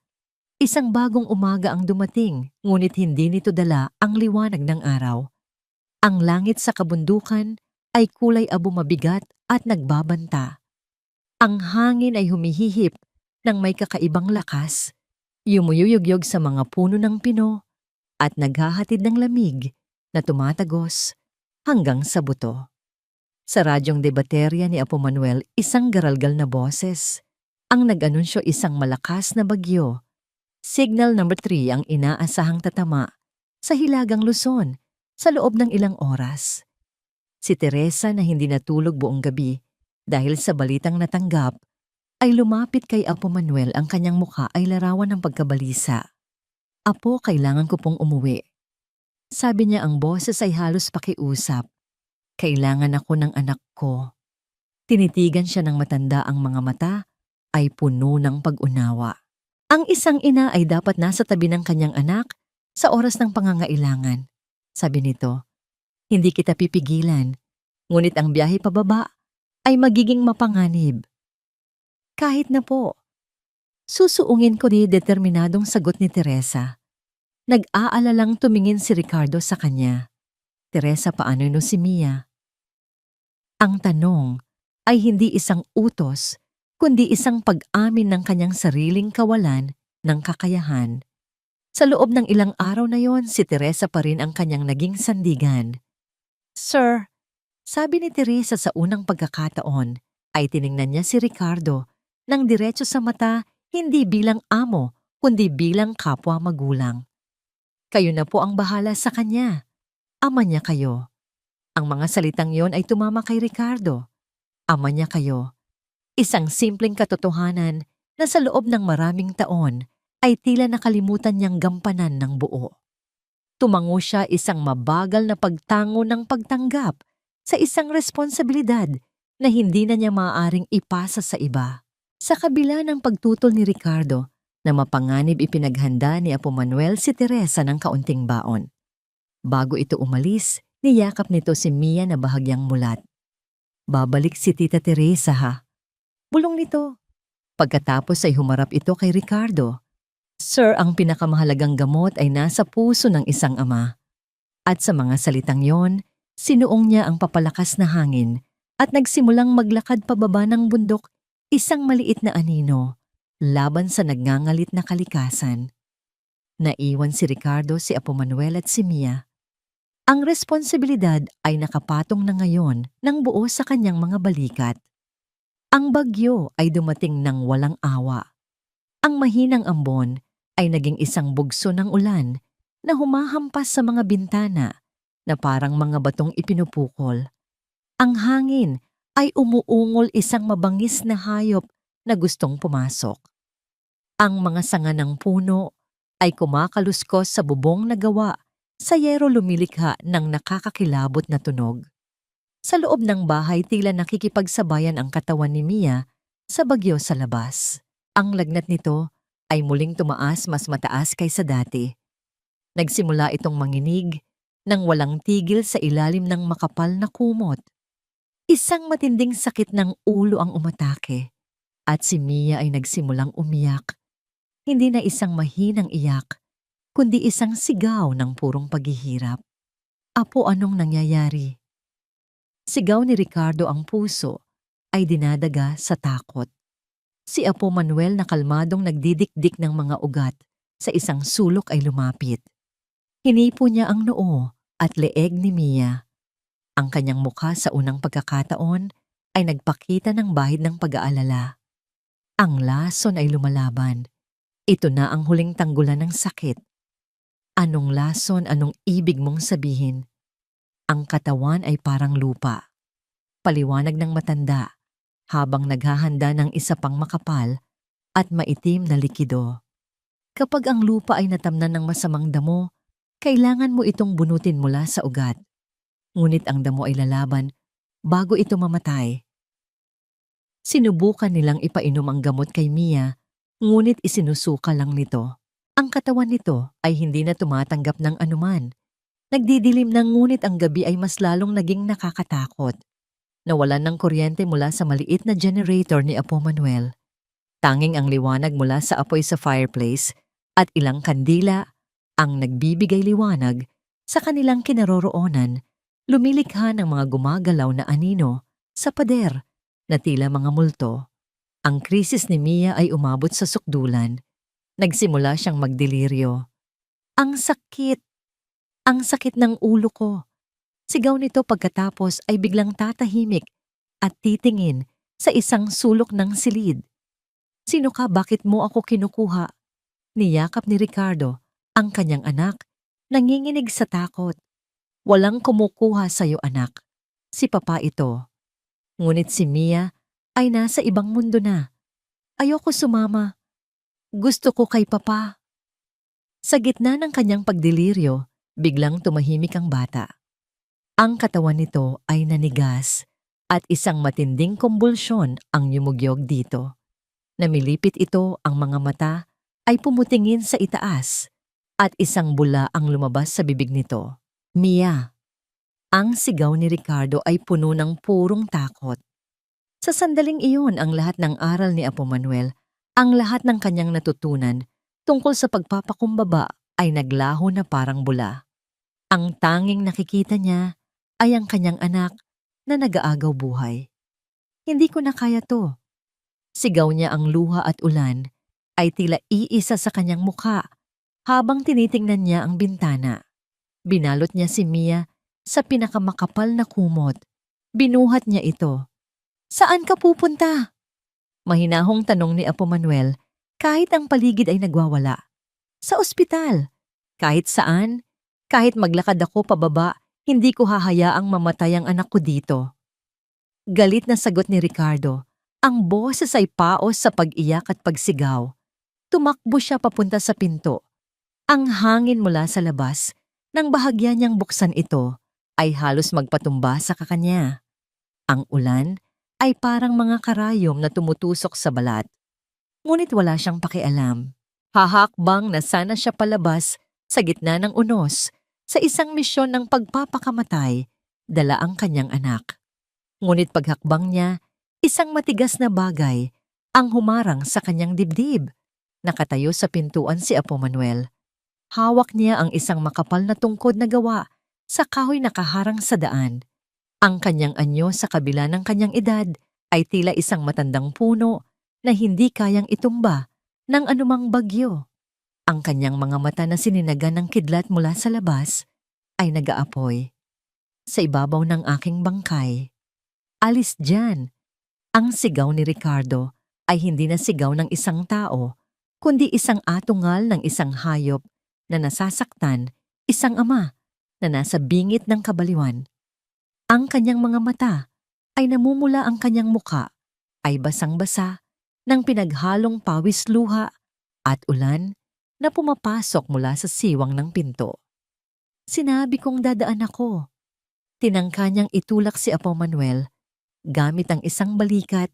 A: Isang bagong umaga ang dumating, ngunit hindi nito dala ang liwanag ng araw. Ang langit sa kabundukan ay kulay abo mabigat at nagbabanta. Ang hangin ay humihihip ng may kakaibang lakas, yumuyuyugyog sa mga puno ng pino at naghahatid ng lamig na tumatagos hanggang sa buto. Sa radyong debaterya ni Apo Manuel, isang garalgal na boses. Ang nag-anunsyo isang malakas na bagyo. Signal number 3 ang inaasahang tatama sa Hilagang Luzon sa loob ng ilang oras. Si Teresa na hindi natulog buong gabi dahil sa balitang natanggap ay lumapit kay Apo Manuel. Ang kanyang mukha ay larawan ng pagkabalisa. "Apo, kailangan ko pong umuwi." Sabi niya, ang boses ay halos pakiusap. "Kailangan ako ng anak ko." Tinitigan siya ng matanda, ang mga mata ay puno ng pag-unawa. Ang isang ina ay dapat nasa tabi ng kanyang anak sa oras ng pangangailangan. Sabi nito, "Hindi kita pipigilan, ngunit ang biyahe pababa ay magiging mapanganib." "Kahit na po." Susuungin ko, ni determinadong sagot ni Teresa. Nag-aalalang tumingin si Ricardo sa kanya. "Teresa, paano no si Mia?" Ang tanong ay hindi isang utos, kundi isang pag-amin ng kanyang sariling kawalan ng kakayahan. Sa loob ng ilang araw na yon, si Teresa pa rin ang kanyang naging sandigan. "Sir," sabi ni Teresa sa unang pagkakataon, ay tiningnan niya si Ricardo ng diretso sa mata, hindi bilang amo, kundi bilang kapwa magulang. "Kayo na po ang bahala sa kanya. Ama niya kayo." Ang mga salitang yon ay tumama kay Ricardo. Ama niya kayo. Isang simpleng katotohanan na sa loob ng maraming taon ay tila nakalimutan niyang gampanan ng buo. Tumango siya, isang mabagal na pagtango ng pagtanggap sa isang responsibilidad na hindi na niya maaaring ipasa sa iba. Sa kabila ng pagtutol ni Ricardo na mapanganib, ipinaghanda ni Apo Manuel si Teresa ng kaunting baon. Bago ito umalis, niyakap nito si Mia na bahagyang mulat. "Babalik si Tita Teresa, ha?" bulong nito. Pagkatapos ay humarap ito kay Ricardo. "Sir, ang pinakamahalagang gamot ay nasa puso ng isang ama." At sa mga salitang yon, sinuong niya ang papalakas na hangin at nagsimulang maglakad pababa ng bundok, isang maliit na anino, laban sa nagngangalit na kalikasan. Naiwan si Ricardo, si Apo Manuel at si Mia. Ang responsibilidad ay nakapatong na ngayon ng buo sa kanyang mga balikat. Ang bagyo ay dumating ng walang awa. Ang mahinang ambon ay naging isang bugso ng ulan na humahampas sa mga bintana na parang mga batong ipinupukol. Ang hangin ay umuungol, isang mabangis na hayop na gustong pumasok. Ang mga sanga ng puno ay kumakaluskos sa bubong na gawa sa yero, lumilikha ng nakakakilabot na tunog. Sa loob ng bahay, tila nakikipagsabayan ang katawan ni Mia sa bagyo sa labas. Ang lagnat nito ay muling tumaas, mas mataas kaysa dati. Nagsimula itong manginig, nang walang tigil sa ilalim ng makapal na kumot. Isang matinding sakit ng ulo ang umatake at si Mia ay nagsimulang umiyak. Hindi na isang mahinang iyak, kundi isang sigaw ng purong paghihirap. Apo, anong nangyayari? Sigaw ni Ricardo, ang puso ay dinadaga sa takot. Si Apo Manuel na kalmadong nagdidikdik ng mga ugat sa isang sulok ay lumapit. Hinipo niya ang noo at leeg ni Mia. Ang kanyang mukha sa unang pagkakataon ay nagpakita ng bahid ng pag-aalala. Ang lason ay lumalaban. Ito na ang huling tanggulan ng sakit. Anong lason, anong ibig mong sabihin? Ang katawan ay parang lupa. Paliwanag ng matanda habang naghahanda ng isa pang makapal at maitim na likido. Kapag ang lupa ay natamnan ng masamang damo, kailangan mo itong bunutin mula sa ugat. Ngunit ang damo ay lalaban bago ito mamatay. Sinubukan nilang ipainom ang gamot kay Mia, ngunit isinusuka lang nito. Ang katawan nito ay hindi na tumatanggap ng anuman. Nagdidilim na, ngunit ang gabi ay mas lalong naging nakakatakot. Nawalan ng kuryente mula sa maliit na generator ni Apo Manuel. Tanging ang liwanag mula sa apoy sa fireplace at ilang kandila ang nagbibigay liwanag sa kanilang kinaroroonan, lumilikha ng mga gumagalaw na anino sa pader na tila mga multo. Ang krisis ni Mia ay umabot sa sukdulan. Nagsimula siyang magdeliryo. Ang sakit! Ang sakit ng ulo ko! Sigaw nito pagkatapos ay biglang tatahimik at titingin sa isang sulok ng silid. Sino ka? Bakit mo ako kinukuha? Niyakap ni Ricardo ang kanyang anak, nanginginig sa takot. Walang kumukuha sa'yo, anak. Si Papa ito. Ngunit si Mia ay nasa ibang mundo na. Ayoko sumama. Gusto ko kay Papa. Sa gitna ng kanyang pagdeliryo, biglang tumahimik ang bata. Ang katawan nito ay nanigas at isang matinding kumbulsyon ang yumugyog dito. Namilipit ito, ang mga mata ay pumutingin sa itaas at isang bula ang lumabas sa bibig nito. Mia! Ang sigaw ni Ricardo ay puno ng purong takot. Sa sandaling iyon, ang lahat ng aral ni Apo Manuel, ang lahat ng kanyang natutunan tungkol sa pagpapakumbaba ay naglaho na parang bula. Ang tanging nakikita niya ay ang kanyang anak na nag-aagaw buhay. Hindi ko na kaya to. Sigaw niya, ang luha at ulan ay tila iisa sa kanyang mukha habang tinitingnan niya ang bintana. Binalot niya si Mia sa pinakamakapal na kumot. Binuhat niya ito. Saan ka pupunta? Mahinahong tanong ni Apo Manuel kahit ang paligid ay nagwawala. Sa ospital. Kahit saan, kahit maglakad ako pababa, hindi ko hahayaang mamatay ang anak ko dito. Galit na sagot ni Ricardo. Ang boses ay paos sa pag-iyak at pagsigaw. Tumakbo siya papunta sa pinto. Ang hangin mula sa labas, nang bahagya niyang buksan ito, ay halos magpatumba sa kakanya. Ang ulan ay parang mga karayom na tumutusok sa balat. Ngunit wala siyang pakialam. Hahakbang na sana siya palabas sa gitna ng unos sa isang misyon ng pagpapakamatay, dala ang kanyang anak. Ngunit paghakbang niya, isang matigas na bagay ang humarang sa kanyang dibdib. Nakatayo sa pintuan si Apo Manuel. Hawak niya ang isang makapal na tungkod na gawa sa kahoy na kaharang sa daan. Ang kanyang anyo sa kabila ng kanyang edad ay tila isang matandang puno na hindi kayang itumba ng anumang bagyo. Ang kanyang mga mata na sininagan ng kidlat mula sa labas ay nag-aapoy. Sa ibabaw ng aking bangkay. Alis dyan! Ang sigaw ni Ricardo ay hindi na sigaw ng isang tao, kundi isang atungal ng isang hayop na nasasaktan, isang ama na nasa bingit ng kabaliwan. Ang kanyang mga mata ay namumula, ang kanyang muka ay basang-basa ng pinaghalong pawis, luha at ulan na pumapasok mula sa siwang ng pinto. Sinabi kong dadaan ako. Tinangka niyang itulak si Apo Manuel gamit ang isang balikat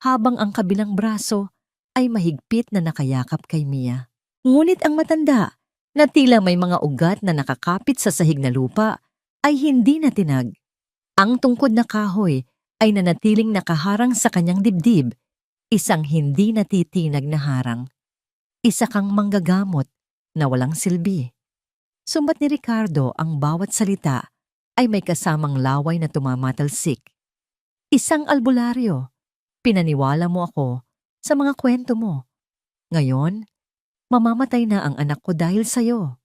A: habang ang kabilang braso ay mahigpit na nakayakap kay Mia. Ngunit ang matanda na tila may mga ugat na nakakapit sa sahig na lupa ay hindi natinag. Ang tungkod na kahoy ay nanatiling nakaharang sa kanyang dibdib, isang hindi natitinag na harang. Isa kang manggagamot na walang silbi. Sumbat ni Ricardo, ang bawat salita ay may kasamang laway na tumamatalsik. Isang albularyo, pinaniwala mo ako sa mga kwento mo. Ngayon, mamamatay na ang anak ko dahil sa'yo.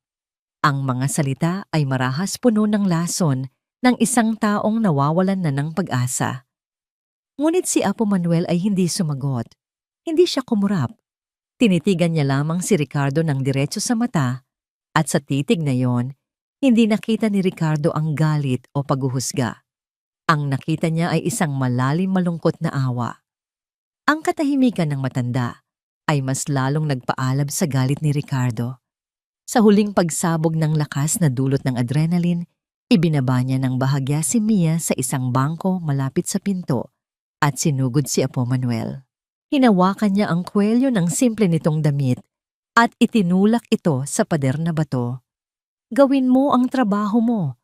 A: Ang mga salita ay marahas puno ng lason ng isang taong nawawalan na ng pag-asa. Ngunit si Apo Manuel ay hindi sumagot. Hindi siya kumurap. Tinitigan niya lamang si Ricardo ng diretso sa mata at sa titig na yon, hindi nakita ni Ricardo ang galit o paghuhusga. Ang nakita niya ay isang malalim malungkot na awa. Ang katahimikan ng matanda ay mas lalong nagpaalab sa galit ni Ricardo. Sa huling pagsabog ng lakas na dulot ng adrenaline, ibinaba niya ng bahagya si Mia sa isang bangko malapit sa pinto at sinugod si Apo Manuel. Hinawakan niya ang kwelyo ng simple nitong damit at itinulak ito sa pader na bato. Gawin mo ang trabaho mo.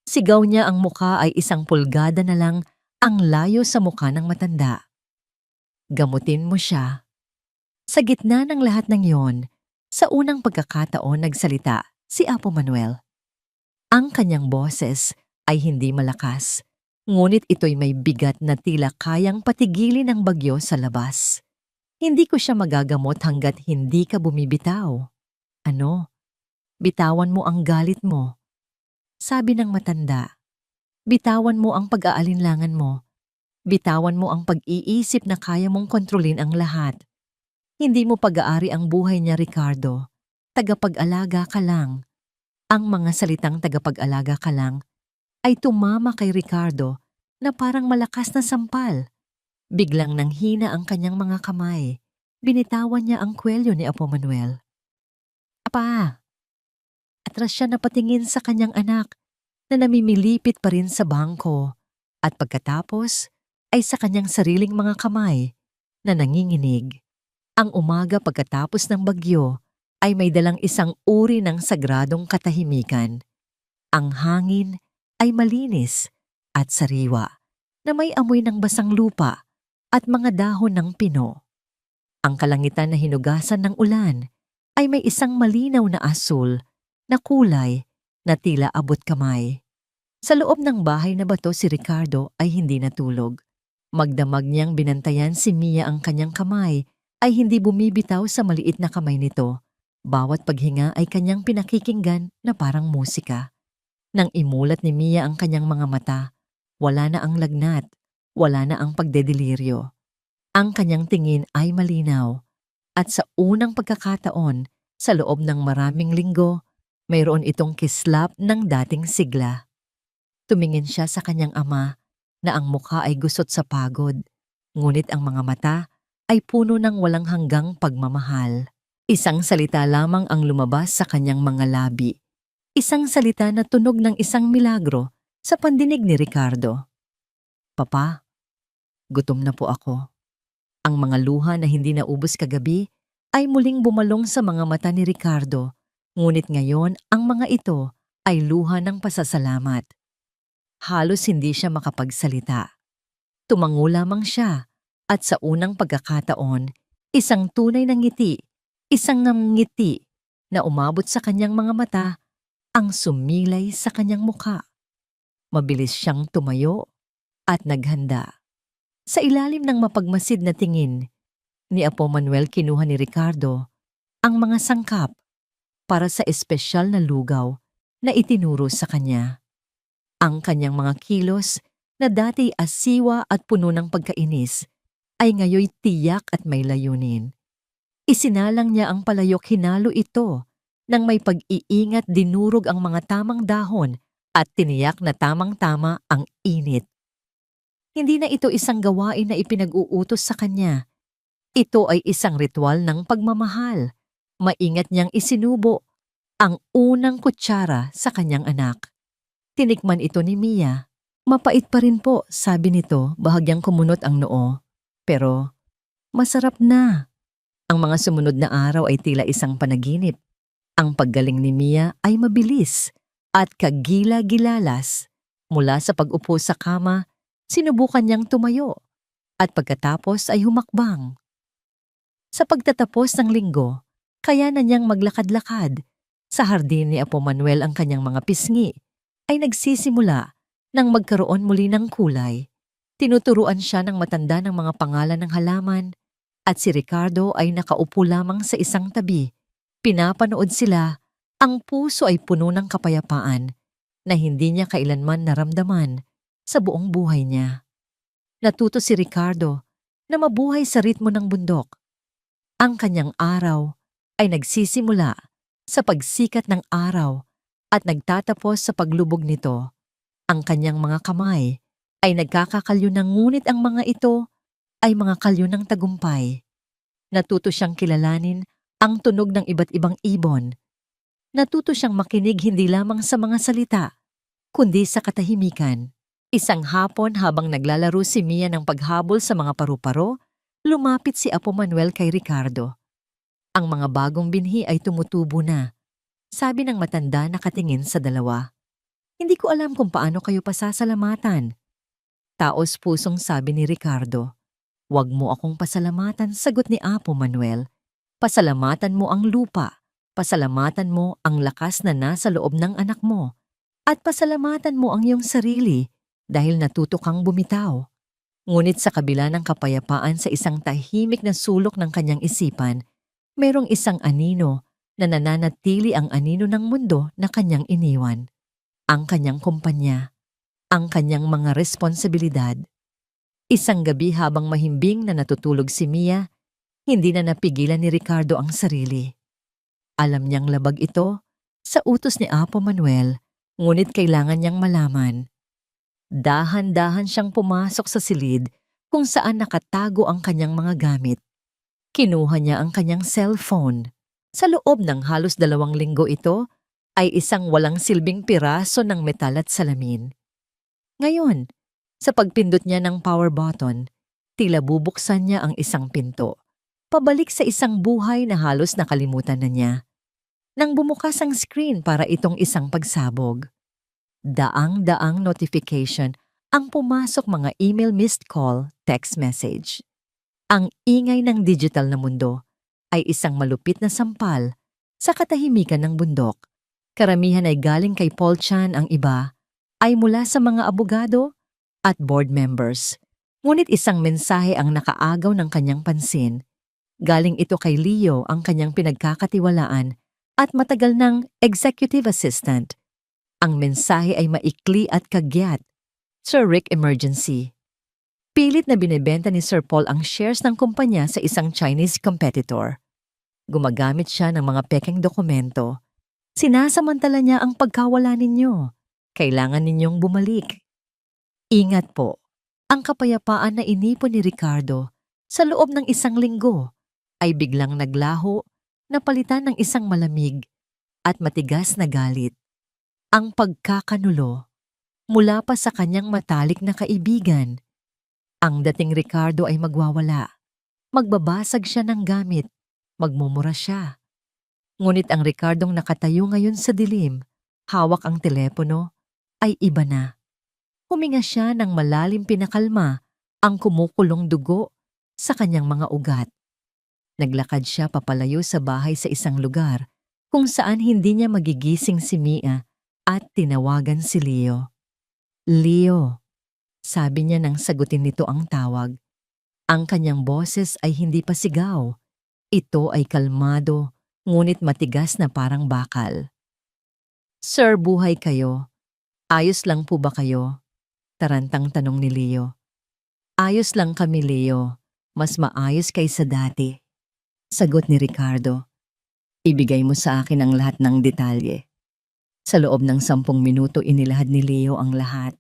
A: Sigaw niya, ang muka ay 1 pulgada na lang ang layo sa muka ng matanda. Gamutin mo siya. Sa gitna ng lahat ng yon, sa unang pagkakataon nagsalita si Apo Manuel. Ang kanyang boses ay hindi malakas, ngunit ito'y may bigat na tila kayang patigilin ang bagyo sa labas. Hindi ko siya magagamot hanggat hindi ka bumibitaw. Ano? Bitawan mo ang galit mo. Sabi ng matanda. Bitawan mo ang pag-aalinlangan mo. Bitawan mo ang pag-iisip na kaya mong kontrolin ang lahat. Hindi mo pag-aari ang buhay niya, Ricardo. Tagapag-alaga ka lang. Ang mga salitang tagapag-alaga ka lang ay tumama kay Ricardo na parang malakas na sampal. Biglang nanghina ang kanyang mga kamay. Binitawan niya ang kwelyo ni Apo Manuel. Apa! Atras siya napatingin sa kanyang anak na namimilipit pa rin sa bangko at pagkatapos ay sa kanyang sariling mga kamay na nanginginig. Ang umaga pagkatapos ng bagyo ay may dalang isang uri ng sagradong katahimikan. Ang hangin ay malinis at sariwa na may amoy ng basang lupa at mga dahon ng pino. Ang kalangitan na hinugasan ng ulan ay may isang malinaw na asul na kulay na tila abot kamay. Sa loob ng bahay na bato si Ricardo ay hindi natulog. Magdamag niyang binantayan si Mia, ang kanyang kamay ay hindi bumibitaw sa maliit na kamay nito. Bawat paghinga ay kanyang pinakikinggan na parang musika. Nang imulat ni Mia ang kanyang mga mata, wala na ang lagnat, wala na ang pagdedeliryo. Ang kanyang tingin ay malinaw at sa unang pagkakataon, sa loob ng maraming linggo, mayroon itong kislap ng dating sigla. Tumingin siya sa kanyang ama na ang mukha ay gusot sa pagod, ngunit ang mga mata ay puno ng walang hanggang pagmamahal. Isang salita lamang ang lumabas sa kanyang mga labi. Isang salita na tunog ng isang milagro sa pandinig ni Ricardo. Papa, gutom na po ako. Ang mga luha na hindi naubos kagabi ay muling bumalong sa mga mata ni Ricardo, ngunit ngayon ang mga ito ay luha ng pasasalamat. Halos hindi siya makapagsalita. Tumango lamang siya at sa unang pagkakataon, isang tunay na ngiti, isang ngiti na umabot sa kanyang mga mata ang sumilay sa kanyang mukha. Mabilis siyang tumayo at naghanda. Sa ilalim ng mapagmasid na tingin ni Apo Manuel, kinuha ni Ricardo ang mga sangkap para sa espesyal na lugaw na itinuro sa kanya. Ang kanyang mga kilos na dati asiwa at puno ng pagkainis ay ngayoy tiyak at may layunin. Isinalang niya ang palayok, hinalo ito nang may pag-iingat, dinurog ang mga tamang dahon at tiniyak na tamang-tama ang init. Hindi na ito isang gawain na ipinag-uutos sa kanya. Ito ay isang ritual ng pagmamahal. Maingat niyang isinubo ang unang kutsara sa kanyang anak. Tinikman ito ni Mia. Mapait pa rin po, sabi nito, bahagyang kumunot ang noo. Pero masarap na. Ang mga sumunod na araw ay tila isang panaginip. Ang paggaling ni Mia ay mabilis at kagila-gilalas. Mula sa pag-upo sa kama, sinubukan niyang tumayo at pagkatapos ay humakbang. Sa pagtatapos ng linggo, kaya na niyang maglakad-lakad. Sa hardin ni Apo Manuel ang kanyang mga pisngi ay nagsisimula nang magkaroon muli ng kulay. Tinuturuan siya ng matanda ng mga pangalan ng halaman at si Ricardo ay nakaupo lamang sa isang tabi. Pinapanood sila, ang puso ay puno ng kapayapaan na hindi niya kailanman naramdaman sa buong buhay niya. Natuto si Ricardo na mabuhay sa ritmo ng bundok. Ang kanyang araw ay nagsisimula sa pagsikat ng araw at nagtatapos sa paglubog nito. Ang kanyang mga kamay ay nagkakakalyo ng ngunit ang mga ito ay mga kalyo ng tagumpay. Natuto siyang kilalanin ang tunog ng iba't ibang ibon. Natuto siyang makinig hindi lamang sa mga salita, kundi sa katahimikan. Isang hapon habang naglalaro si Mia ng paghabol sa mga paru-paro, lumapit si Apo Manuel kay Ricardo. Ang mga bagong binhi ay tumutubo na, sabi ng matanda na nakatingin sa dalawa. Hindi ko alam kung paano kayo pasasalamatan. Taos pusong sabi ni Ricardo. Huwag mo akong pasalamatan, sagot ni Apo Manuel. Pasalamatan mo ang lupa, pasalamatan mo ang lakas na nasa loob ng anak mo, at pasalamatan mo ang iyong sarili dahil natuto kang bumitaw. Ngunit sa kabila ng kapayapaan sa isang tahimik na sulok ng kanyang isipan, mayroong isang anino na nananatili ang anino ng mundo na kanyang iniwan. Ang kanyang kumpanya, ang kanyang mga responsibilidad. Isang gabi habang mahimbing na natutulog si Mia, hindi na napigilan ni Ricardo ang sarili. Alam niyang labag ito sa utos ni Apo Manuel, ngunit kailangan niyang malaman. Dahan-dahan siyang pumasok sa silid kung saan nakatago ang kanyang mga gamit. Kinuha niya ang kanyang cellphone. Sa loob ng halos 2 linggo ito ay isang walang silbing piraso ng metal at salamin. Ngayon, sa pagpindot niya ng power button, tila bubuksan niya ang isang pinto. Pabalik sa isang buhay na halos nakalimutan na niya. Nang bumukas ang screen para itong isang pagsabog. Daang-daang notification ang pumasok, mga email, missed call, text message. Ang ingay ng digital na mundo ay isang malupit na sampal sa katahimikan ng bundok. Karamihan ay galing kay Paul Chan, ang iba ay mula sa mga abogado at board members. Ngunit isang mensahe ang nakaagaw ng kanyang pansin. Galing ito kay Leo, ang kanyang pinagkakatiwalaan at matagal ng executive assistant. Ang mensahe ay maikli at kagyat. Sir Rick, emergency. Pilit na binebenta ni Sir Paul ang shares ng kumpanya sa isang Chinese competitor. Gumagamit siya ng mga pekeng dokumento. Sinasamantala niya ang pagkawala ninyo. Kailangan ninyong bumalik. Ingat po, ang kapayapaan na inipon ni Ricardo sa loob ng 1 linggo ay biglang naglaho, napalitan ng isang malamig at matigas na galit. Ang pagkakanulo mula pa sa kanyang matalik na kaibigan. Ang dating Ricardo ay magwawala. Magbabasag siya ng gamit. Magmumura siya. Ngunit ang Ricardong nakatayo ngayon sa dilim, hawak ang telepono, ay iba na. Huminga siya ng malalim, pinakalma ang kumukulong dugo sa kanyang mga ugat. Naglakad siya papalayo sa bahay sa isang lugar kung saan hindi niya magigising si Mia at tinawagan si Leo. Leo, sabi niya nang sagutin nito ang tawag. Ang kanyang boses ay hindi pa sigaw. Ito ay kalmado, ngunit matigas na parang bakal. Sir, buhay kayo. Ayos lang po ba kayo? Tarantang tanong ni Leo. Ayos lang kami, Leo. Mas maayos kaysa dati. Sagot ni Ricardo. Ibigay mo sa akin ang lahat ng detalye. Sa loob ng 10 minuto inilahad ni Leo ang lahat.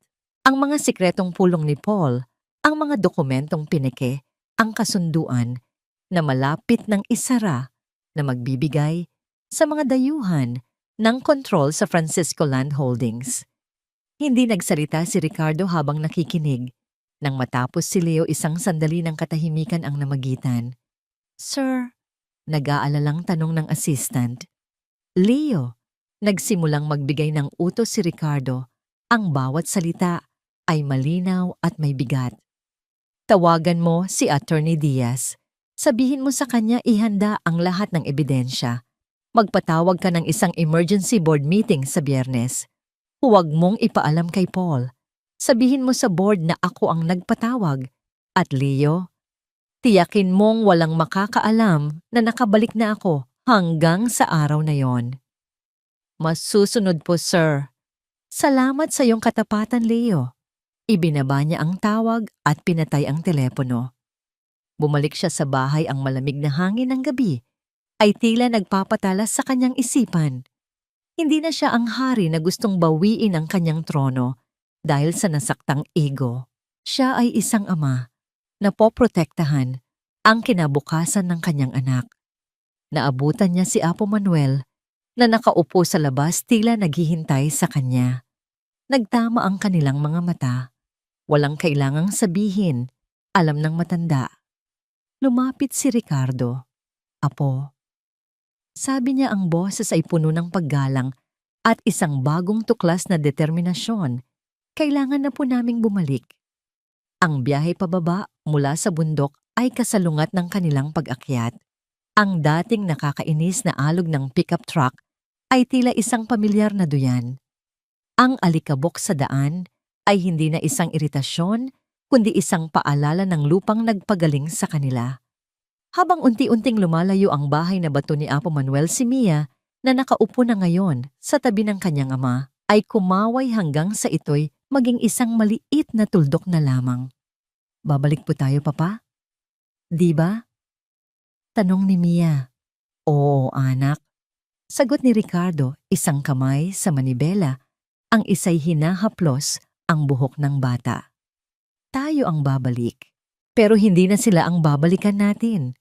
A: Ang mga sikretong pulong ni Paul, ang mga dokumentong pineke, ang kasunduan na malapit ng isara na magbibigay sa mga dayuhan ng kontrol sa Francisco Land Holdings. Hindi nagsalita si Ricardo habang nakikinig. Nang matapos si Leo, isang sandali ng katahimikan ang namagitan. Sir, nag-aalalang tanong ng assistant. Leo, nagsimulang magbigay ng utos si Ricardo. Ang bawat salita ay malinaw at may bigat. Tawagan mo si Attorney Diaz. Sabihin mo sa kanya ihanda ang lahat ng ebidensya. Magpatawag ka ng isang emergency board meeting sa Biyernes. Huwag mong ipaalam kay Paul. Sabihin mo sa board na ako ang nagpatawag. At Leo, tiyakin mong walang makakaalam na nakabalik na ako hanggang sa araw na yon. Masusunod po, sir. Salamat sa iyong katapatan, Leo. Ibinaba niya ang tawag at pinatay ang telepono. Bumalik siya sa bahay. Ang malamig na hangin ng gabi ay tila nagpapatalas sa kanyang isipan. Hindi na siya ang hari na gustong bawiin ang kanyang trono dahil sa nasaktang ego. Siya ay isang ama na poprotektahan ang kinabukasan ng kanyang anak. Naabutan niya si Apo Manuel na nakaupo sa labas tila naghihintay sa kanya. Nagtama ang kanilang mga mata. Walang kailangang sabihin, alam ng matanda. Lumapit si Ricardo. Apo. Sabi niya, ang boses ay puno ng paggalang at isang bagong tuklas na determinasyon. Kailangan na po naming bumalik. Ang biyahe pababa mula sa bundok ay kasalungat ng kanilang pag-akyat. Ang dating nakakainis na alog ng pickup truck ay tila isang pamilyar na duyan. Ang alikabok sa daan ay hindi na isang iritasyon, kundi isang paalala ng lupang nagpagaling sa kanila. Habang unti-unting lumalayo ang bahay na bato ni Apo Manuel, si Mia, na nakaupo na ngayon sa tabi ng kanyang ama, ay kumaway hanggang sa ito'y maging isang maliit na tuldok na lamang. Babalik po tayo, Papa? Di ba? Tanong ni Mia. Oo, anak. Sagot ni Ricardo, isang kamay sa manibela, ang isa'y hinahaplos ang buhok ng bata. Tayo ang babalik, pero hindi na sila ang babalikan natin.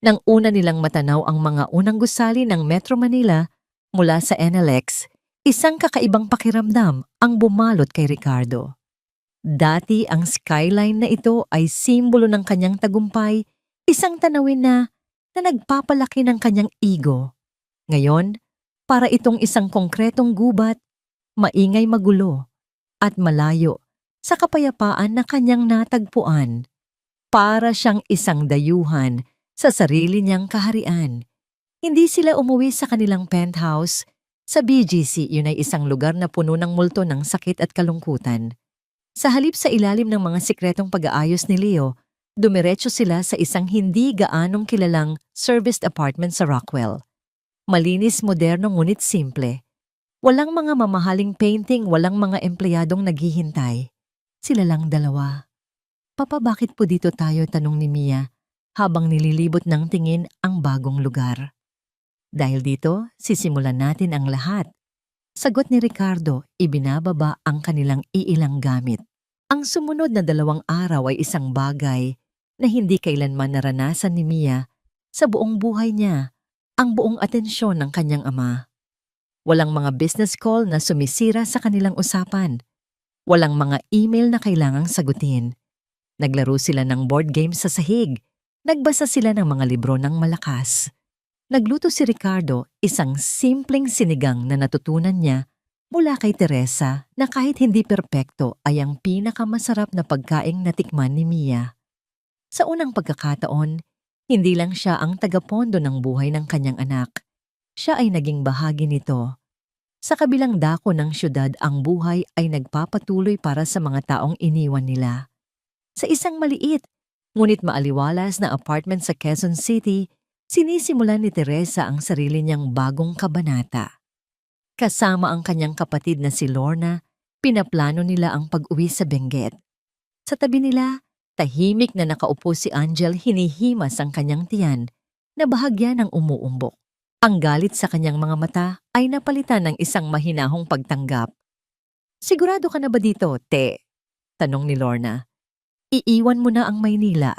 A: Nang una nilang matanaw ang mga unang gusali ng Metro Manila mula sa NLX, isang kakaibang pakiramdam ang bumalot kay Ricardo. Dati ang skyline na ito ay simbolo ng kanyang tagumpay, isang tanawin na nagpapalaki ng kanyang ego. Ngayon, para itong isang konkretong gubat, maingay, magulo, at malayo sa kapayapaan na kanyang natagpuan. Para siyang isang dayuhan sa sarili niyang kaharian. Hindi sila umuwi sa kanilang penthouse. Sa BGC, yun ay isang lugar na puno ng multo ng sakit at kalungkutan. Sa halip sa ilalim ng mga sikretong pag-aayos ni Leo, dumiretso sila sa isang hindi gaanong kilalang serviced apartment sa Rockwell. Malinis, moderno, ngunit simple. Walang mga mamahaling painting, walang mga empleyadong naghihintay. Sila lang dalawa. Papa, bakit po dito tayo? Tanong ni Mia habang nililibot ng tingin ang bagong lugar. Dahil dito, sisimulan natin ang lahat. Sagot ni Ricardo, ibinababa ang kanilang iilang gamit. Ang sumunod na 2 araw ay isang bagay na hindi kailanman naranasan ni Mia sa buong buhay niya, ang buong atensyon ng kanyang ama. Walang mga business call na sumisira sa kanilang usapan. Walang mga email na kailangang sagutin. Naglaro sila ng board games sa sahig. Nagbasa sila ng mga libro ng malakas. Nagluto si Ricardo, isang simpleng sinigang na natutunan niya mula kay Teresa na kahit hindi perpekto ay ang pinakamasarap na pagkaing natikman ni Mia. Sa unang pagkakataon, hindi lang siya ang tagapondo ng buhay ng kanyang anak. Siya ay naging bahagi nito. Sa kabilang dako ng syudad, ang buhay ay nagpapatuloy para sa mga taong iniwan nila. Sa isang maliit, ngunit maaliwalas na apartment sa Quezon City, sinisimulan ni Teresa ang sarili niyang bagong kabanata. Kasama ang kanyang kapatid na si Lorna, pinaplano nila ang pag-uwi sa Benguet. Sa tabi nila, tahimik na nakaupo si Angel, hinihimas ang kanyang tiyan na bahagya ng umuumbok. Ang galit sa kanyang mga mata ay napalitan ng isang mahinahong pagtanggap. Sigurado ka na ba dito, te? Tanong ni Lorna. Iiwan mo na ang Maynila.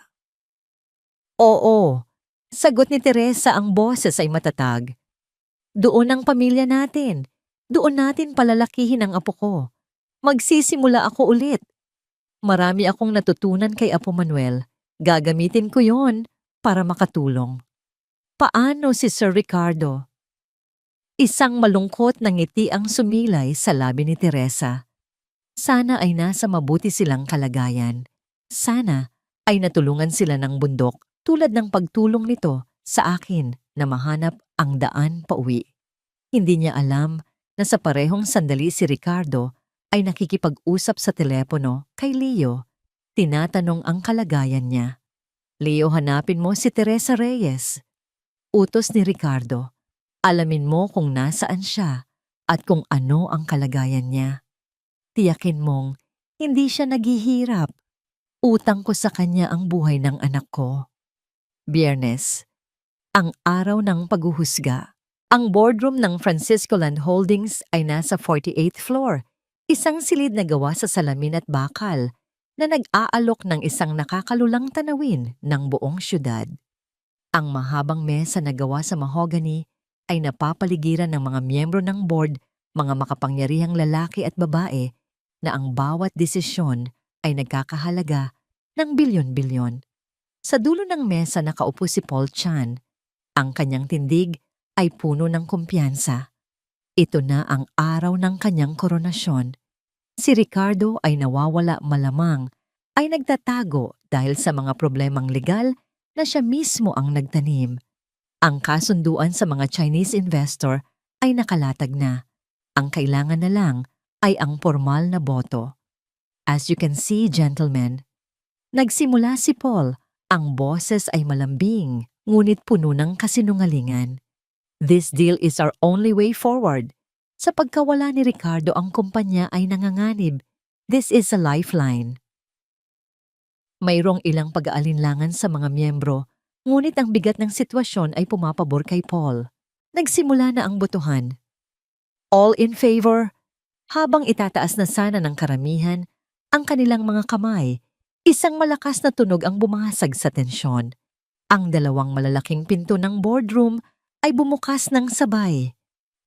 A: Oo, sagot ni Teresa, ang boses ay matatag. Doon ang pamilya natin. Doon natin palalakihin ang apo ko. Magsisimula ako ulit. Marami akong natutunan kay Apo Manuel. Gagamitin ko yon para makatulong. Paano si Sir Ricardo? Isang malungkot na ngiti ang sumilay sa labi ni Teresa. Sana ay nasa mabuti silang kalagayan. Sana ay natulungan sila ng bundok tulad ng pagtulong nito sa akin na mahanap ang daan pauwi. Hindi niya alam na sa parehong sandali si Ricardo ay nakikipag-usap sa telepono kay Leo. Tinatanong ang kalagayan niya. Leo, hanapin mo si Teresa Reyes. Utos ni Ricardo. Alamin mo kung nasaan siya at kung ano ang kalagayan niya. Tiyakin mong hindi siya naghihirap. Utang ko sa kanya ang buhay ng anak ko. Biyernes, ang araw ng paghuhusga. Ang boardroom ng Francisco Land Holdings ay nasa 48th floor, isang silid na gawa sa salamin at bakal na nag-aalok ng isang nakakalulang tanawin ng buong syudad. Ang mahabang mesa na gawa sa mahogany ay napapaligiran ng mga miyembro ng board, mga makapangyarihang lalaki at babae na ang bawat desisyon ay nagkakahalaga ng bilyon-bilyon. Sa dulo ng mesa nakaupo si Paul Chan. Ang kanyang tindig ay puno ng kumpiyansa. Ito na ang araw ng kanyang koronasyon. Si Ricardo ay nawawala malamang, ay nagtatago dahil sa mga problemang legal na siya mismo ang nagtanim. Ang kasunduan sa mga Chinese investor ay nakalatag na. Ang kailangan na lang ay ang formal na boto. As you can see, gentlemen, nagsimula si Paul. Ang boses ay malambing, ngunit puno ng kasinungalingan. This deal is our only way forward. Sa pagkawala ni Ricardo, ang kumpanya ay nanganganib. This is a lifeline. Mayroong ilang pag-aalinlangan sa mga miyembro, ngunit ang bigat ng sitwasyon ay pumapabor kay Paul. Nagsimula na ang botohan. All in favor? Habang itataas na sana ng karamihan ang kanilang mga kamay, isang malakas na tunog ang bumasag sa tensyon. Ang dalawang malalaking pinto ng boardroom ay bumukas ng sabay.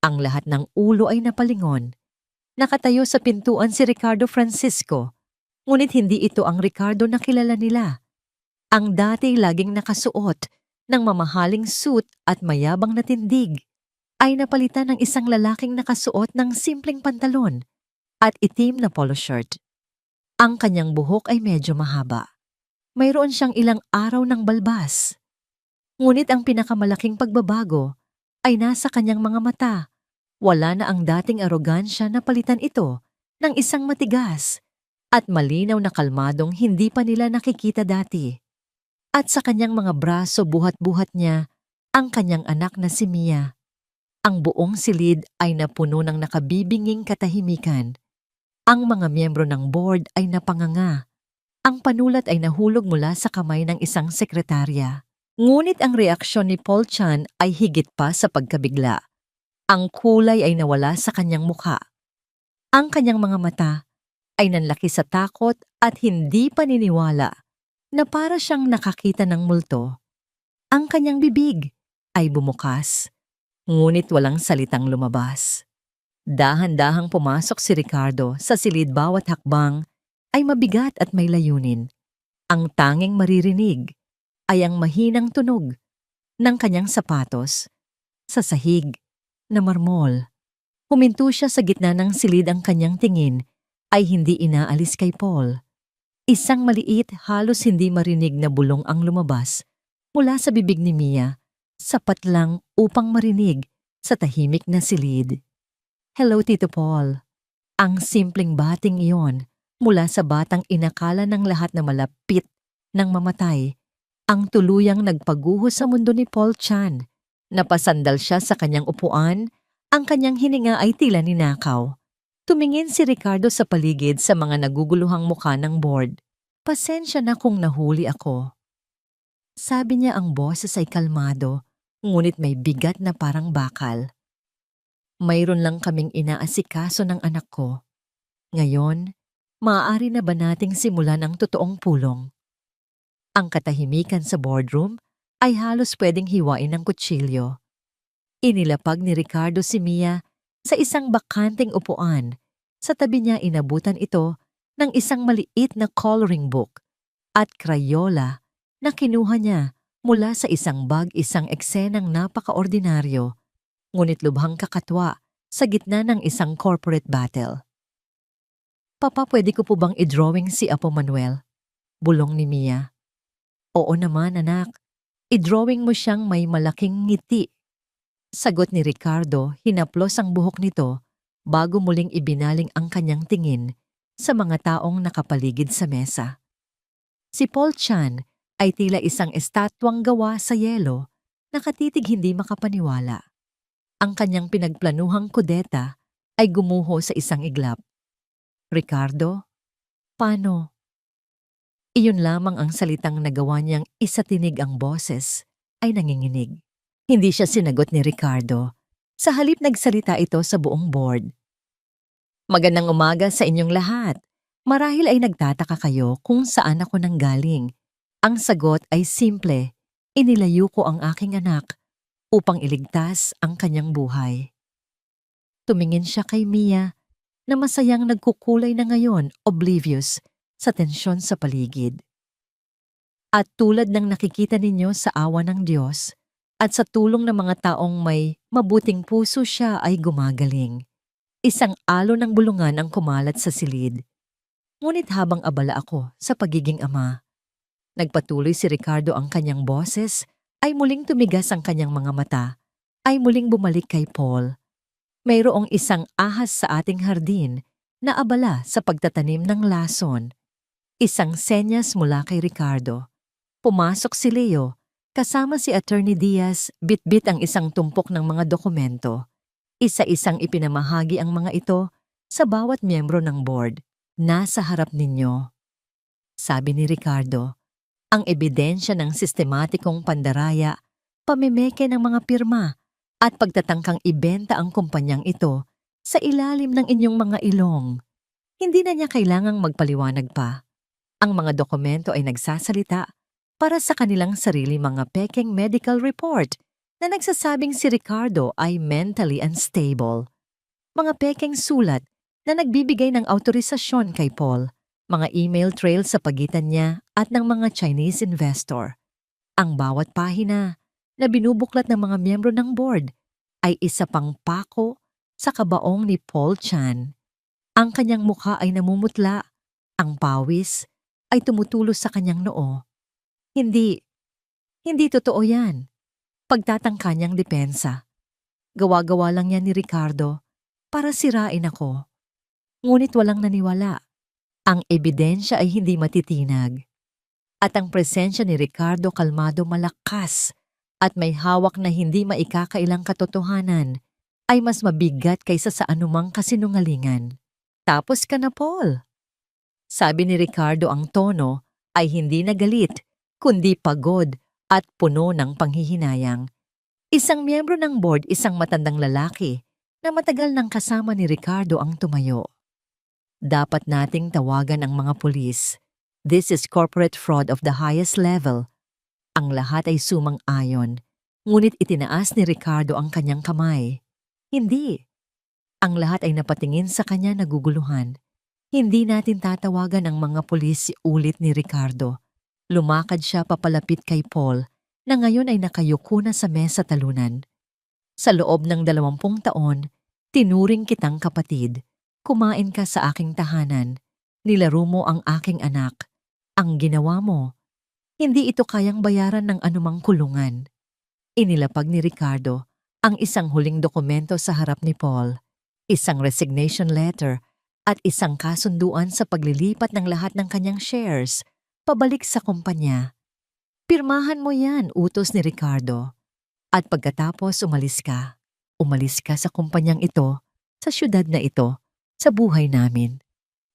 A: Ang lahat ng ulo ay napalingon. Nakatayo sa pintuan si Ricardo Francisco, ngunit hindi ito ang Ricardo na kilala nila. Ang dati laging nakasuot ng mamahaling suit at mayabang na tindig ay napalitan ng isang lalaking nakasuot ng simpleng pantalon at itim na polo shirt. Ang kanyang buhok ay medyo mahaba. Mayroon siyang ilang araw ng balbas. Ngunit ang pinakamalaking pagbabago ay nasa kanyang mga mata. Wala na ang dating arogansya, na palitan ito ng isang matigas at malinaw na kalmadong hindi pa nila nakikita dati. At sa kanyang mga braso, buhat-buhat niya ang kanyang anak na si Mia. Ang buong silid ay napuno ng nakabibinging katahimikan. Ang mga miyembro ng board ay napanganga. Ang panulat ay nahulog mula sa kamay ng isang sekretarya. Ngunit ang reaksyon ni Paul Chan ay higit pa sa pagkabigla. Ang kulay ay nawala sa kanyang mukha. Ang kanyang mga mata ay nanlaki sa takot at hindi paniniwala na para siyang nakakita ng multo. Ang kanyang bibig ay bumukas, ngunit walang salitang lumabas. Dahan-dahang pumasok si Ricardo. Sa silid bawat hakbang ay mabigat at may layunin. Ang tanging maririnig ay ang mahinang tunog ng kanyang sapatos sa sahig na marmol. Huminto siya sa gitna ng silid. Ang kanyang tingin ay hindi inaalis kay Paul. Isang maliit, halos hindi marinig na bulong ang lumabas mula sa bibig ni Mia, sapat lang upang marinig sa tahimik na silid. Hello, Tito Paul. Ang simpleng bating iyon mula sa batang inakala ng lahat na malapit ng mamatay, ang tuluyang nagpaguho sa mundo ni Paul Chan. Napasandal siya sa kanyang upuan, ang kanyang hininga ay tila ninakaw. Tumingin si Ricardo sa paligid sa mga naguguluhang mukha ng board. Pasensya na kung nahuli ako. Sabi niya, ang boses ay kalmado, ngunit may bigat na parang bakal. Mayroon lang kaming inaasikaso ng anak ko. Ngayon, maaari na ba nating simulan ang totoong pulong? Ang katahimikan sa boardroom ay halos pwedeng hiwain ng kutsilyo. Inilapag ni Ricardo si Mia sa isang bakanting upuan. Sa tabi niya inabutan ito ng isang maliit na coloring book at Crayola na kinuha niya mula sa isang bag, isang eksenang napakaordinaryo. ngunit lubhang kakatwa sa gitna ng isang corporate battle. Papa, pwede ko po bang i-drawing si Apo Manuel? Bulong ni Mia. Oo naman, anak. I-drawing mo siyang may malaking ngiti. Sagot ni Ricardo, hinaplos ang buhok nito bago muling ibinaling ang kanyang tingin sa mga taong nakapaligid sa mesa. Si Paul Chan ay tila isang estatwang gawa sa yelo, nakatitig hindi makapaniwala. Ang kanyang pinagplanuhang kudeta ay gumuho sa isang iglap. Ricardo, paano? Iyon lamang ang salitang nagawa niyang isatinig ang boses ay nanginginig. Hindi siya sinagot ni Ricardo. Sa halip nagsalita ito sa buong board. Magandang umaga sa inyong lahat. Marahil ay nagtataka kayo kung saan ako nanggaling. Ang sagot ay simple. Inilayo ko ang aking anak upang iligtas ang kanyang buhay. Tumingin siya kay Mia na masayang nagkukulay na ngayon, oblivious sa tensyon sa paligid. At tulad ng nakikita ninyo sa awa ng Diyos at sa tulong ng mga taong may mabuting puso, siya ay gumagaling. Isang alo ng bulungan ang kumalat sa silid. Ngunit habang abala ako sa pagiging ama, nagpatuloy si Ricardo, ang kanyang boses ay muling tumigas, ang kanyang mga mata ay muling bumalik kay Paul. Mayroong isang ahas sa ating hardin na abala sa pagtatanim ng lason. Isang senyas mula kay Ricardo. Pumasok si Leo, kasama si Attorney Diaz, bitbit ang isang tumpok ng mga dokumento. Isa-isang ipinamahagi ang mga ito sa bawat miyembro ng board. Nasa harap ninyo, sabi ni Ricardo, ang ebidensya ng sistematikong pandaraya, pamimeke ng mga pirma, at pagtatangkang ibenta ang kumpanyang ito sa ilalim ng inyong mga ilong. Hindi na niya kailangang magpaliwanag pa. Ang mga dokumento ay nagsasalita para sa kanilang sarili, mga pekeng medical report na nagsasabing si Ricardo ay mentally unstable. Mga pekeng sulat na nagbibigay ng autorisasyon kay Paul, mga email trail sa pagitan niya at ng mga Chinese investor. Ang bawat pahina na binubuklat ng mga miyembro ng board ay isa pang pako sa kabaong ni Paul Chan. Ang kanyang mukha ay namumutla, ang pawis ay tumutulos sa kanyang noo. Hindi totoo yan. Pagtatangka niyang depensa. Gawa-gawa lang yan ni Ricardo para sirain ako. Ngunit walang naniwala. Ang ebidensya ay hindi matitinag. At ang presensya ni Ricardo kalmado, malakas, at may hawak na hindi maikakailang katotohanan ay mas mabigat kaysa sa anumang kasinungalingan. Tapos ka na, Paul. Sabi ni Ricardo, ang tono ay hindi na galit, kundi pagod at puno ng panghihinayang. Isang miyembro ng board, isang matandang lalaki na matagal nang kasama ni Ricardo, ang tumayo. Dapat nating tawagan ang mga pulis. This is corporate fraud of the highest level. Ang lahat ay sumang-ayon, ngunit itinaas ni Ricardo ang kanyang kamay. Hindi. Ang lahat ay napatingin sa kanya, naguguluhan. Hindi natin tatawagan ang mga pulis, ulit ni Ricardo. Lumakad siya papalapit kay Paul, na ngayon ay nakayuko na sa mesa talunan. Sa loob ng 20 taon, tinuring kitang kapatid. Kumain ka sa aking tahanan. Nilaro mo ang aking anak. Ang ginawa mo, hindi ito kayang bayaran ng anumang kulungan. Inilapag ni Ricardo ang isang huling dokumento sa harap ni Paul, isang resignation letter at isang kasunduan sa paglilipat ng lahat ng kanyang shares pabalik sa kumpanya. Pirmahan mo yan, utos ni Ricardo. At pagkatapos umalis ka. Umalis ka sa kumpanyang ito, sa syudad na ito, sa buhay namin.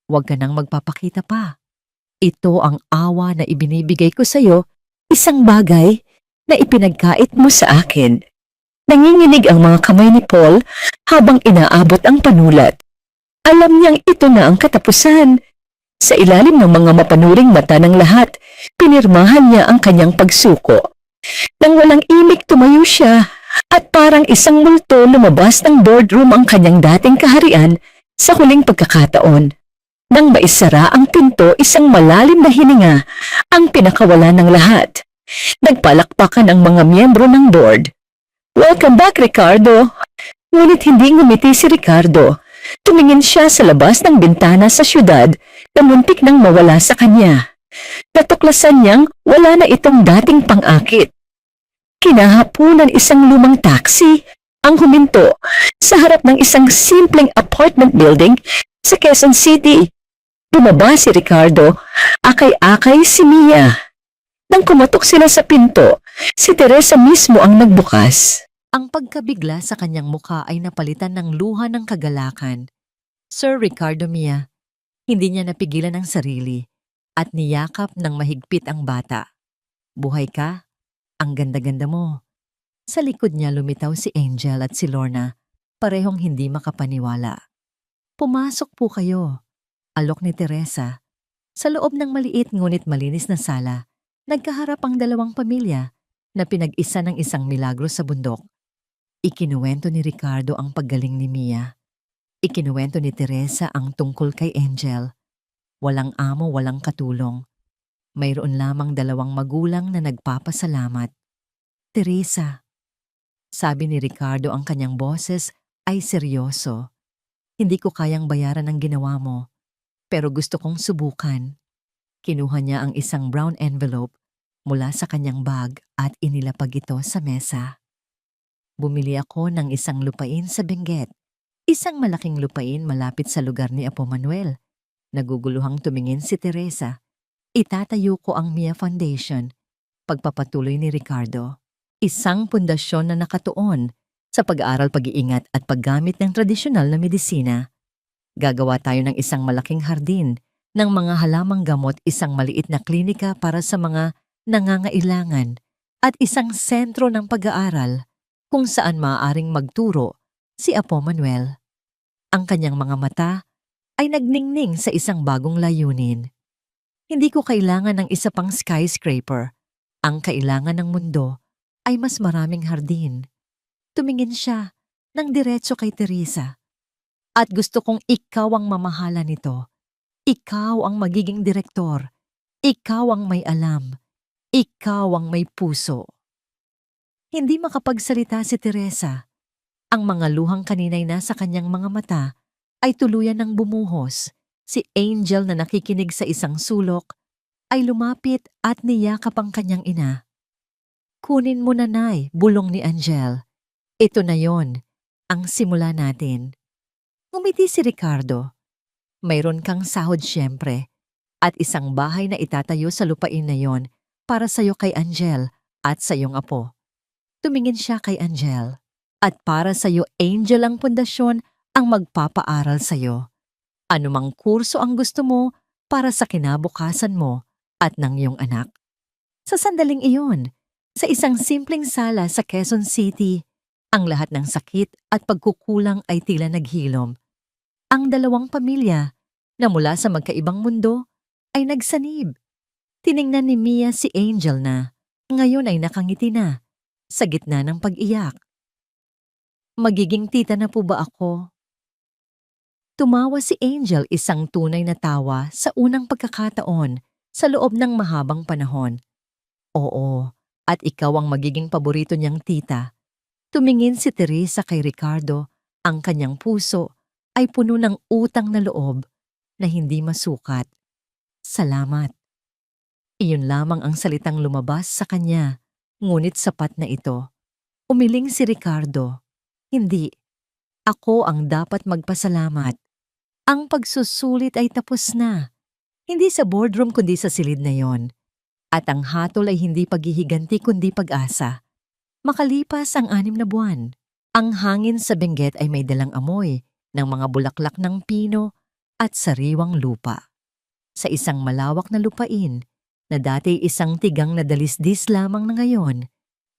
A: Huwag ka nang magpapakita pa. Ito ang awa na ibinibigay ko sa iyo, isang bagay na ipinagkait mo sa akin. Nanginginig ang mga kamay ni Paul habang inaabot ang panulat. Alam niyang ito na ang katapusan. Sa ilalim ng mga mapanuring mata ng lahat, pinirmahan niya ang kanyang pagsuko. Nang walang imik, tumayo siya at parang isang multo lumabas ng boardroom ang kanyang dating kaharian sa huling pagkakataon. Nang maisara ang pinto, isang malalim na hininga ang pinakawala ng lahat. Nagpalakpakan ang mga miyembro ng board.
B: Welcome back, Ricardo. Ngunit hindi ngumiti si Ricardo. Tumingin siya sa labas ng bintana sa syudad na muntik nang mawala sa kanya. Natuklasan niyang wala na itong dating pang-akit. Kinahapunan isang lumang taxi ang huminto sa harap ng isang simpleng apartment building sa Quezon City. Bumaba si Ricardo, akay-akay si Mia. Nang kumatok sila sa pinto, si Teresa mismo ang nagbukas.
A: Ang pagkabigla sa kanyang mukha ay napalitan ng luha ng kagalakan. Sir Ricardo Mia, hindi niya napigilan ang sarili at niyakap ng mahigpit ang bata. Buhay ka? Ang ganda-ganda mo. Sa likod niya lumitaw si Angel at si Lorna, parehong hindi makapaniwala. Pumasok po kayo. Alok ni Teresa. Sa loob ng maliit ngunit malinis na sala, nagkaharap ang dalawang pamilya na pinag-isa ng isang milagro sa bundok. Ikinuwento ni Ricardo ang paggaling ni Mia. Ikinuwento ni Teresa ang tungkol kay Angel. Walang amo, walang katulong. Mayroon lamang dalawang magulang na nagpapasalamat. Teresa, sabi ni Ricardo, ang kanyang boses ay seryoso. Hindi ko kayang bayaran ang ginawa mo, pero gusto kong subukan. Kinuha niya ang isang brown envelope mula sa kanyang bag at inilapag ito sa mesa. Bumili ako ng isang lupain sa Benguet. Isang malaking lupain malapit sa lugar ni Apo Manuel. Naguguluhang tumingin si Teresa. Itatayo ko ang Mia Foundation. Pagpapatuloy ni Ricardo. Isang pundasyon na nakatuon sa pag-aaral, pag-iingat at paggamit ng tradisyonal na medisina. Gagawa tayo ng isang malaking hardin ng mga halamang gamot, isang maliit na klinika para sa mga nangangailangan at isang sentro ng pag-aaral kung saan maaaring magturo si Apo Manuel. Ang kanyang mga mata ay nagningning sa isang bagong layunin. Hindi ko kailangan ng isa pang skyscraper. Ang kailangan ng mundo ay mas maraming hardin. Tumingin siya ng diretso kay Teresa. At gusto kong ikaw ang mamahala nito. Ikaw ang magiging direktor. Ikaw ang may alam. Ikaw ang may puso. Hindi makapagsalita si Teresa. Ang mga luhang kanina'y nasa kanyang mga mata ay tuluyan ng bumuhos. Si Angel na nakikinig sa isang sulok ay lumapit at niyakap ang kanyang ina. Kunin mo na, Nay, bulong ni Angel. Ito na yon, ang simula natin. Ngumiti si Ricardo. Mayroon kang sahod siyempre at isang bahay na itatayo sa lupain na yon para sa'yo kay Angel at sa iyong apo. Tumingin siya kay Angel. At para sa'yo, Angel, ang pundasyon ang magpapaaral sa'yo. Anumang kurso ang gusto mo para sa kinabukasan mo at ng iyong anak. Sa sandaling iyon, sa isang simpleng sala sa Quezon City, ang lahat ng sakit at pagkukulang ay tila naghilom. Ang dalawang pamilya na mula sa magkaibang mundo ay nagsanib. Tiningnan ni Mia si Angel na ngayon ay nakangiti na sa gitna ng pag-iyak. Magiging tita na po ba ako? Tumawa si Angel, isang tunay na tawa sa unang pagkakataon sa loob ng mahabang panahon. Oo, at ikaw ang magiging paborito niyang tita. Tumingin si Teresa kay Ricardo, ang kanyang puso ay puno ng utang na loob na hindi masukat. Salamat. Iyon lamang ang salitang lumabas sa kanya, ngunit sapat na ito. Umiling si Ricardo. Hindi. Ako ang dapat magpasalamat. Ang pagsusulit ay tapos na. Hindi sa boardroom kundi sa silid na yon. At ang hatol ay hindi paghihiganti kundi pag-asa. Makalipas ang 6 na buwan, ang hangin sa Benguet ay may dalang amoy ng mga bulaklak ng pino at sariwang lupa. Sa isang malawak na lupain na dati isang tigang na dalisdis lamang na ngayon,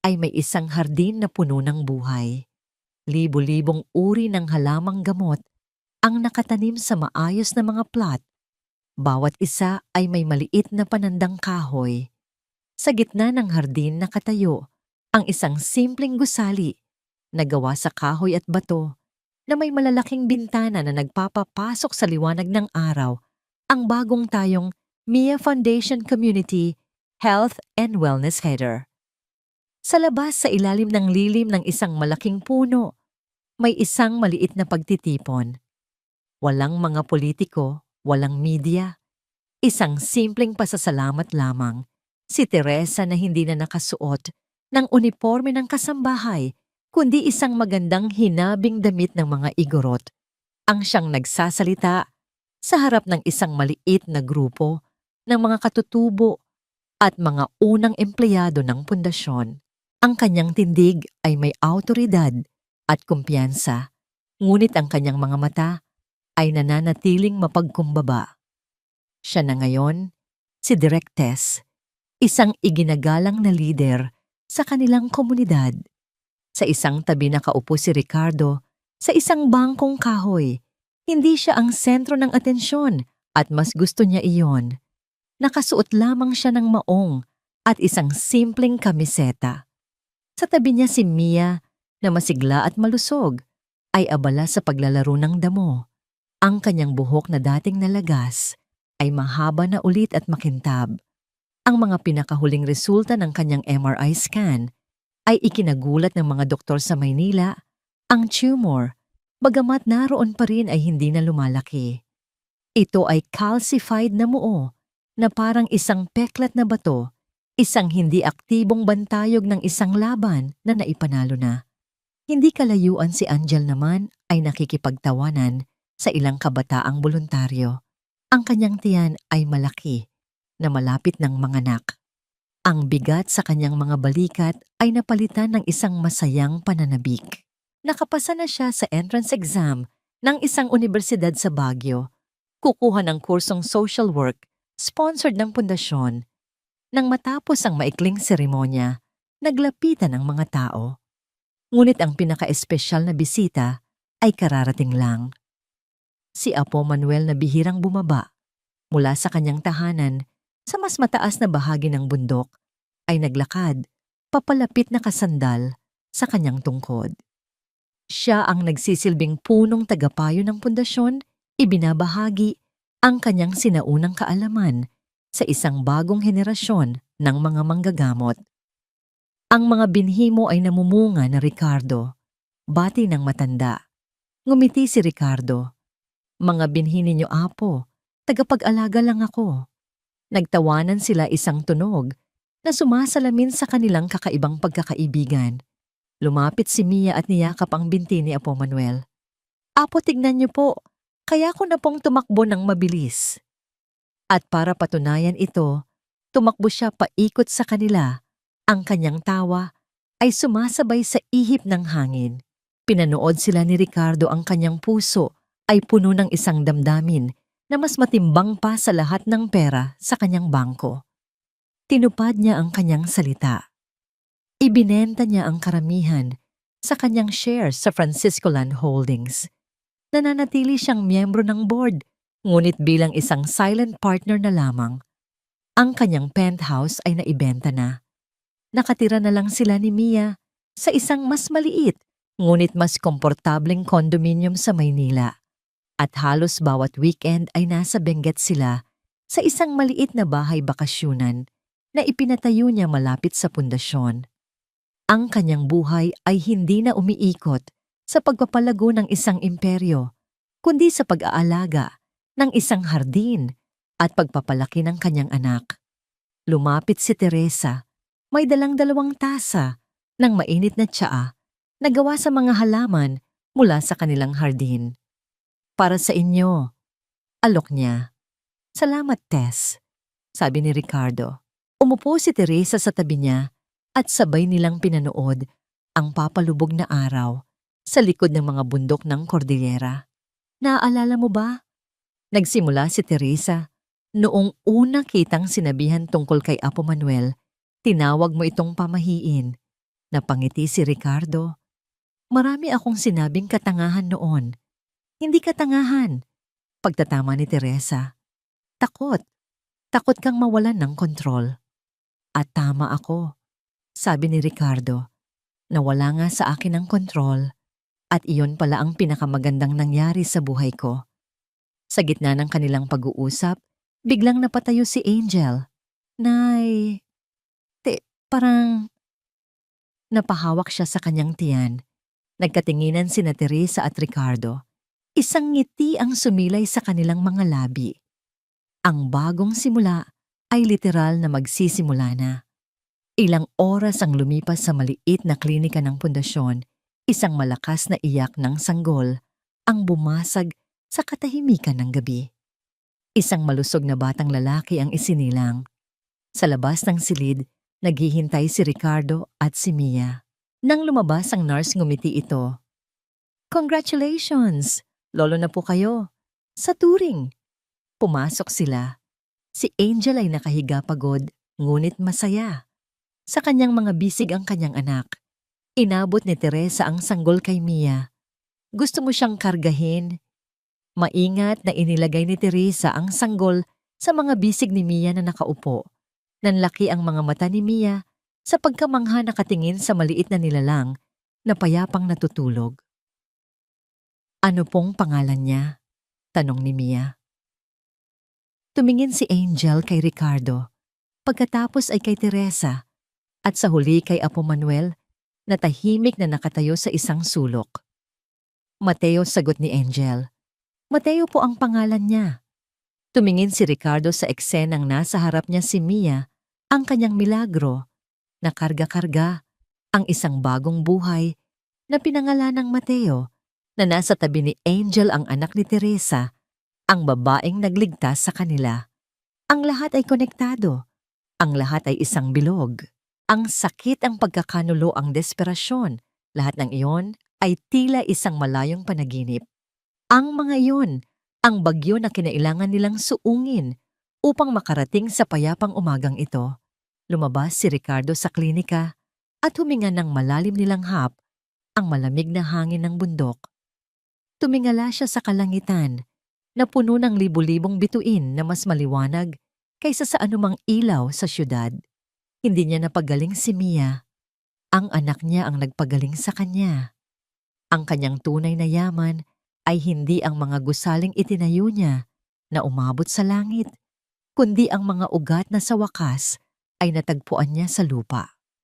A: ay may isang hardin na puno ng buhay. Libo-libong uri ng halamang gamot ang nakatanim sa maayos na mga plot. Bawat isa ay may maliit na panandang kahoy. Sa gitna ng hardin nakatayo ang isang simpleng gusali na gawa sa kahoy at bato na may malalaking bintana na nagpapapasok sa liwanag ng araw, ang bagong tayong Mia Foundation Community Health and Wellness Header. Sa labas sa ilalim ng lilim ng isang malaking puno, may isang maliit na pagtitipon. Walang mga politiko, walang media. Isang simpleng pasasalamat lamang. Si Teresa na hindi na nakasuot ng uniforme ng kasambahay, kundi isang magandang hinabing damit ng mga igorot. Ang siyang nagsasalita sa harap ng isang maliit na grupo ng mga katutubo at mga unang empleyado ng pundasyon. Ang kanyang tindig ay may awtoridad at kumpiyansa, ngunit ang kanyang mga mata ay nananatiling mapagkumbaba. Siya na ngayon, si Direk Tess, isang iginagalang na lider sa kanilang komunidad. Sa isang tabi nakaupo si Ricardo sa isang bangkong kahoy. Hindi siya ang sentro ng atensyon at mas gusto niya iyon. Nakasuot lamang siya ng maong at isang simpleng kamiseta. Sa tabi niya si Mia na masigla at malusog ay abala sa paglalaro ng damo. Ang kanyang buhok na dating nalagas ay mahaba na ulit at makintab. Ang mga pinakahuling resulta ng kanyang MRI scan ay ikinagulat ng mga doktor sa Maynila. Ang tumor, bagamat naroon pa rin ay hindi na lumalaki. Ito ay calcified na muo na parang isang peklat na bato, isang hindi aktibong bantayog ng isang laban na naipanalo na. Hindi kalayuan si Angel naman ay nakikipagtawanan sa ilang kabataang voluntaryo. Ang kanyang tiyan ay malaki na malapit ng manganak. Ang bigat sa kanyang mga balikat ay napalitan ng isang masayang pananabik. Nakapasa na siya sa entrance exam ng isang universidad sa Baguio. Kukuha ng kursong social work, sponsored ng pundasyon. Nang matapos ang maikling seremonya, naglapitan ang mga tao. Ngunit ang pinaka-espesyal na bisita ay kararating lang. Si Apo Manuel na bihirang bumaba mula sa kanyang tahanan sa mas mataas na bahagi ng bundok ay naglakad papalapit na kasandal sa kanyang tungkod. Siya ang nagsisilbing punong tagapayo ng pundasyon, ibinabahagi ang kanyang sinaunang kaalaman sa isang bagong henerasyon ng mga manggagamot. Ang mga binhi mo ay namumunga na Ricardo, bati ng matanda. Ngumiti si Ricardo. Mga binhi ninyo, Apo, tagapag-alaga lang ako. Nagtawanan sila isang tunog na sumasalamin sa kanilang kakaibang pagkakaibigan. Lumapit si Mia at niyakap ang binti ni Apo Manuel. Apo, tignan niyo po, kaya ko na pong tumakbo ng mabilis. At para patunayan ito, tumakbo siya paikot sa kanila. Ang kanyang tawa ay sumasabay sa ihip ng hangin. Pinanood sila ni Ricardo, ang kanyang puso ay puno ng isang damdamin na mas matimbang pa sa lahat ng pera sa kanyang bangko. Tinupad niya ang kanyang salita. Ibinenta niya ang karamihan sa kanyang shares sa Francisco Land Holdings. Nananatili siyang miyembro ng board, ngunit bilang isang silent partner na lamang. Ang kanyang penthouse ay naibenta na. Nakatira na lang sila ni Mia sa isang mas maliit, ngunit mas komportableng condominium sa Maynila. At halos bawat weekend ay nasa Benguet sila sa isang maliit na bahay bakasyunan na ipinatayo niya malapit sa pundasyon. Ang kanyang buhay ay hindi na umiikot sa pagpapalago ng isang imperyo, kundi sa pag-aalaga ng isang hardin at pagpapalaki ng kanyang anak. Lumapit si Teresa, may dalang 2 tasa ng mainit na tsaa na gawa sa mga halaman mula sa kanilang hardin. Para sa inyo, alok niya. Salamat, Tess, sabi ni Ricardo. Umupo si Teresa sa tabi niya at sabay nilang pinanood ang papalubog na araw sa likod ng mga bundok ng Cordillera. Naaalala mo ba? Nagsimula si Teresa. Noong una kitang sinabihan tungkol kay Apo Manuel, tinawag mo itong pamahiin. Napangiti si Ricardo. Marami akong sinabing katangahan noon. Hindi katangahan. Pagtatama ni Teresa. Takot. Takot kang mawalan ng kontrol. At tama ako, sabi ni Ricardo. Nawala nga sa akin ang kontrol. At iyon pala ang pinakamagandang nangyari sa buhay ko. Sa gitna ng kanilang pag-uusap, biglang napatayo si Angel. Nay, parang Napahawak siya sa kanyang tiyan. Nagkatinginan sina Teresa at Ricardo. Isang ngiti ang sumilay sa kanilang mga labi. Ang bagong simula ay literal na magsisimula na. Ilang oras ang lumipas sa maliit na klinika ng pundasyon, isang malakas na iyak ng sanggol ang bumasag sa katahimikan ng gabi. Isang malusog na batang lalaki ang isinilang. Sa labas ng silid, naghihintay si Ricardo at si Mia. Nang lumabas ang nurse, ngumiti ito. "Congratulations! Lolo na po kayo. Sa Turing." Pumasok sila. Si Angel ay nakahiga pagod, ngunit masaya. Sa kanyang mga bisig ang kanyang anak. Inabot ni Teresa ang sanggol kay Mia. Gusto mo siyang kargahin? Maingat na inilagay ni Teresa ang sanggol sa mga bisig ni Mia na nakaupo. Nanlaki ang mga mata ni Mia sa pagkamangha nakatingin sa maliit na nilalang na payapang natutulog. "Ano pong pangalan niya?" tanong ni Mia. Tumingin si Angel kay Ricardo, pagkatapos ay kay Teresa, at sa huli kay Apo Manuel na tahimik na nakatayo sa isang sulok. "Mateo," sagot ni Angel. "Mateo po ang pangalan niya." Tumingin si Ricardo sa eksenang nasa harap niya si Mia, ang kanyang milagro, na karga-karga, ang isang bagong buhay na pinangalan ng Mateo, na nasa tabi ni Angel ang anak ni Teresa, ang babaeng nagligtas sa kanila. Ang lahat ay konektado. Ang lahat ay isang bilog. Ang sakit, ang pagkakanulo, ang desperasyon, lahat ng iyon ay tila isang malayong panaginip. Ang mga iyon, ang bagyo na kinailangan nilang suungin upang makarating sa payapang umagang ito. Lumabas si Ricardo sa klinika at huminga ng malalim nilanghap ang malamig na hangin ng bundok. Tumingala siya sa kalangitan na puno ng libu-libong bituin na mas maliwanag kaysa sa anumang ilaw sa syudad. Hindi niya napagaling si Mia. Ang anak niya ang nagpagaling sa kanya. Ang kanyang tunay na yaman ay hindi ang mga gusaling itinayo niya na umabot sa langit, kundi ang mga ugat na sa wakas ay natagpuan niya sa lupa.